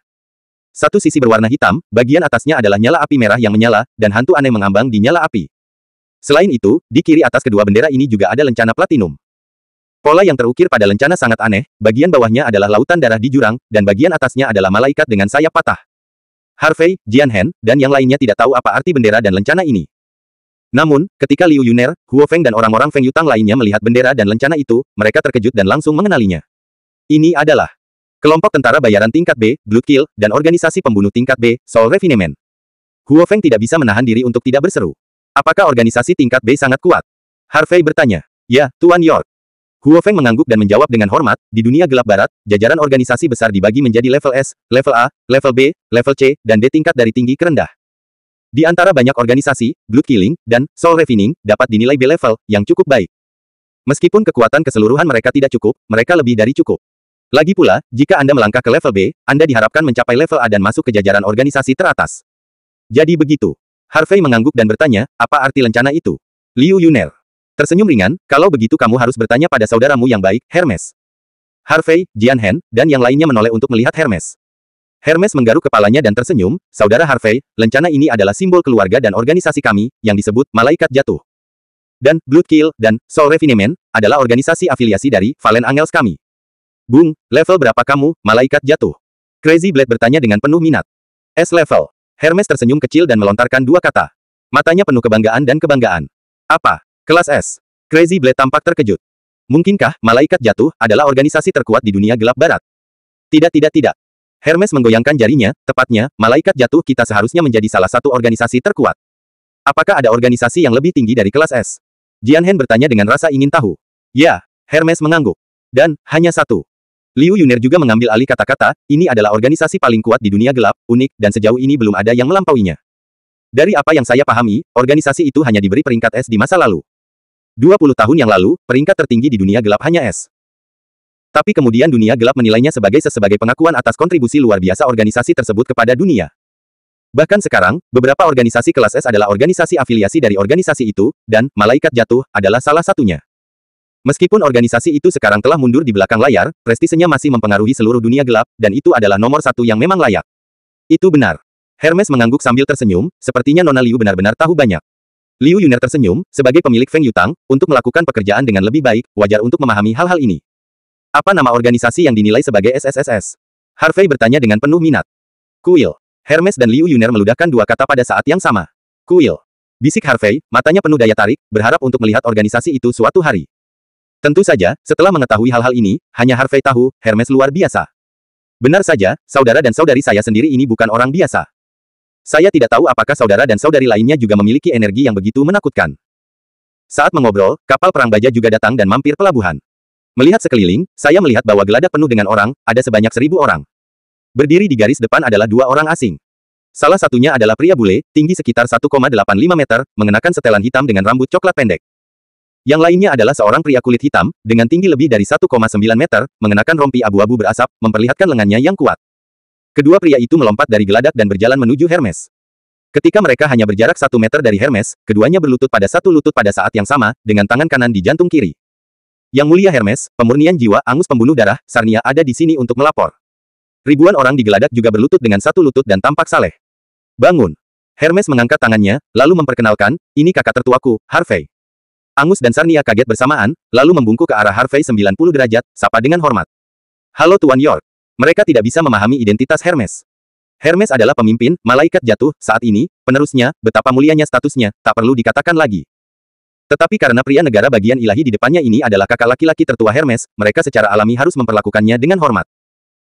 Satu sisi berwarna hitam, bagian atasnya adalah nyala api merah yang menyala, dan hantu aneh mengambang di nyala api. Selain itu, di kiri atas kedua bendera ini juga ada lencana platinum. Pola yang terukir pada lencana sangat aneh, bagian bawahnya adalah lautan darah di jurang, dan bagian atasnya adalah malaikat dengan sayap patah. Harvey, Jianhen, dan yang lainnya tidak tahu apa arti bendera dan lencana ini. Namun, ketika Liu Yuner, Huo Feng dan orang-orang Feng Yutang lainnya melihat bendera dan lencana itu, mereka terkejut dan langsung mengenalinya. Ini adalah kelompok tentara bayaran tingkat B, Blood Kill, dan organisasi pembunuh tingkat B, Soul Refinement. Huo Feng tidak bisa menahan diri untuk tidak berseru. Apakah organisasi tingkat B sangat kuat? Harvey bertanya. Ya, Tuan York. Huo Feng mengangguk dan menjawab dengan hormat, di dunia gelap barat, jajaran organisasi besar dibagi menjadi level S, level A, level B, level C, dan D tingkat dari tinggi ke rendah. Di antara banyak organisasi, Blood Killing, dan Soul Refining, dapat dinilai B level, yang cukup baik. Meskipun kekuatan keseluruhan mereka tidak cukup, mereka lebih dari cukup. Lagi pula, jika Anda melangkah ke level B, Anda diharapkan mencapai level A dan masuk ke jajaran organisasi teratas. Jadi begitu. Harvey mengangguk dan bertanya, apa arti lencana itu? Liu Yuner tersenyum ringan, kalau begitu kamu harus bertanya pada saudaramu yang baik, Hermes. Harvey, Jianhen, dan yang lainnya menoleh untuk melihat Hermes. Hermes menggaruk kepalanya dan tersenyum, Saudara Harvey, lencana ini adalah simbol keluarga dan organisasi kami, yang disebut Malaikat Jatuh. Dan, Blood Kill, dan Soul Refinement, adalah organisasi afiliasi dari Fallen Angels kami. Bung, level berapa kamu, Malaikat Jatuh? Crazy Blade bertanya dengan penuh minat. S level. Hermes tersenyum kecil dan melontarkan dua kata. Matanya penuh kebanggaan dan kebanggaan. Apa? Kelas S. Crazy Blade tampak terkejut. Mungkinkah malaikat jatuh adalah organisasi terkuat di dunia gelap barat? Tidak. Hermes menggoyangkan jarinya, tepatnya, malaikat jatuh kita seharusnya menjadi salah satu organisasi terkuat. Apakah ada organisasi yang lebih tinggi dari kelas S? Jian Hen bertanya dengan rasa ingin tahu. Ya, Hermes mengangguk. Dan, hanya satu. Liu Yuner juga mengambil alih kata-kata, ini adalah organisasi paling kuat di dunia gelap, unik, dan sejauh ini belum ada yang melampauinya. Dari apa yang saya pahami, organisasi itu hanya diberi peringkat S di masa lalu. 20 tahun yang lalu, peringkat tertinggi di dunia gelap hanya S. Tapi kemudian dunia gelap menilainya sebagai pengakuan atas kontribusi luar biasa organisasi tersebut kepada dunia. Bahkan sekarang, beberapa organisasi kelas S adalah organisasi afiliasi dari organisasi itu, dan malaikat jatuh adalah salah satunya. Meskipun organisasi itu sekarang telah mundur di belakang layar, prestisenya masih mempengaruhi seluruh dunia gelap, dan itu adalah nomor satu yang memang layak. Itu benar. Hermes mengangguk sambil tersenyum, sepertinya Nona Liu benar-benar tahu banyak. Liu Yuner tersenyum, sebagai pemilik Feng Yutang, untuk melakukan pekerjaan dengan lebih baik, wajar untuk memahami hal-hal ini. Apa nama organisasi yang dinilai sebagai SSSS? Harvey bertanya dengan penuh minat. Kuil. Hermes dan Liu Yuner meludahkan dua kata pada saat yang sama. Kuil. Bisik Harvey, matanya penuh daya tarik, berharap untuk melihat organisasi itu suatu hari. Tentu saja, setelah mengetahui hal-hal ini, hanya Harvey tahu, Hermes luar biasa. Benar saja, saudara dan saudari saya sendiri ini bukan orang biasa. Saya tidak tahu apakah saudara dan saudari lainnya juga memiliki energi yang begitu menakutkan. Saat mengobrol, kapal perang baja juga datang dan mampir pelabuhan. Melihat sekeliling, saya melihat bahwa geladak penuh dengan orang, ada sebanyak 1000 orang. Berdiri di garis depan adalah 2 orang asing. Salah satunya adalah pria bule, tinggi sekitar 1,85 meter, mengenakan setelan hitam dengan rambut coklat pendek. Yang lainnya adalah seorang pria kulit hitam, dengan tinggi lebih dari 1,9 meter, mengenakan rompi abu-abu berasap, memperlihatkan lengannya yang kuat. Kedua pria itu melompat dari geladak dan berjalan menuju Hermes. Ketika mereka hanya berjarak 1 meter dari Hermes, keduanya berlutut pada satu lutut pada saat yang sama, dengan tangan kanan di jantung kiri. Yang mulia Hermes, pemurnian jiwa, Angus pembunuh darah, Sarnia ada di sini untuk melapor. Ribuan orang di geladak juga berlutut dengan satu lutut dan tampak saleh. Bangun. Hermes mengangkat tangannya, lalu memperkenalkan, ini kakak tertuaku, Harvey. Angus dan Sarnia kaget bersamaan, lalu membungkuk ke arah Harvey 90 derajat, sapa dengan hormat. Halo Tuan York. Mereka tidak bisa memahami identitas Hermes. Hermes adalah pemimpin, malaikat jatuh, saat ini, penerusnya, betapa mulianya statusnya, tak perlu dikatakan lagi. Tetapi karena pria negara bagian ilahi di depannya ini adalah kakak laki-laki tertua Hermes, mereka secara alami harus memperlakukannya dengan hormat.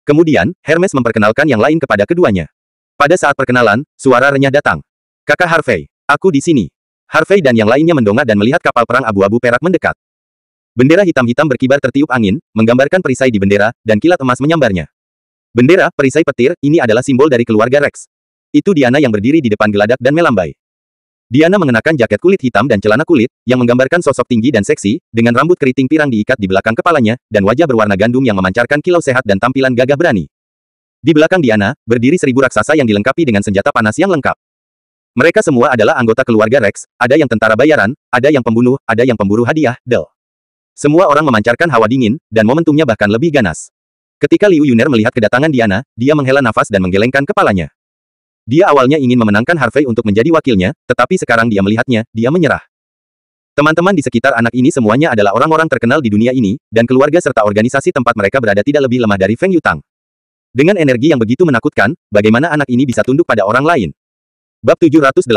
Kemudian, Hermes memperkenalkan yang lain kepada keduanya. Pada saat perkenalan, suara renyah datang. Kakak Harvey, aku di sini. Harvey dan yang lainnya mendongak dan melihat kapal perang abu-abu perak mendekat. Bendera hitam-hitam berkibar tertiup angin, menggambarkan perisai di bendera, dan kilat emas menyambarnya. Bendera, perisai petir, ini adalah simbol dari keluarga Rex. Itu Diana yang berdiri di depan geladak dan melambai. Diana mengenakan jaket kulit hitam dan celana kulit, yang menggambarkan sosok tinggi dan seksi, dengan rambut keriting pirang diikat di belakang kepalanya, dan wajah berwarna gandum yang memancarkan kilau sehat dan tampilan gagah berani. Di belakang Diana, berdiri 1000 raksasa yang dilengkapi dengan senjata panas yang lengkap. Mereka semua adalah anggota keluarga Rex, ada yang tentara bayaran, ada yang pembunuh, ada yang pemburu hadiah, Semua orang memancarkan hawa dingin, dan momentumnya bahkan lebih ganas. Ketika Liu Yuner melihat kedatangan Diana, dia menghela nafas dan menggelengkan kepalanya. Dia awalnya ingin memenangkan Harvey untuk menjadi wakilnya, tetapi sekarang dia melihatnya, dia menyerah. Teman-teman di sekitar anak ini semuanya adalah orang-orang terkenal di dunia ini, dan keluarga serta organisasi tempat mereka berada tidak lebih lemah dari Feng Yutang. Dengan energi yang begitu menakutkan, bagaimana anak ini bisa tunduk pada orang lain? Bab 780.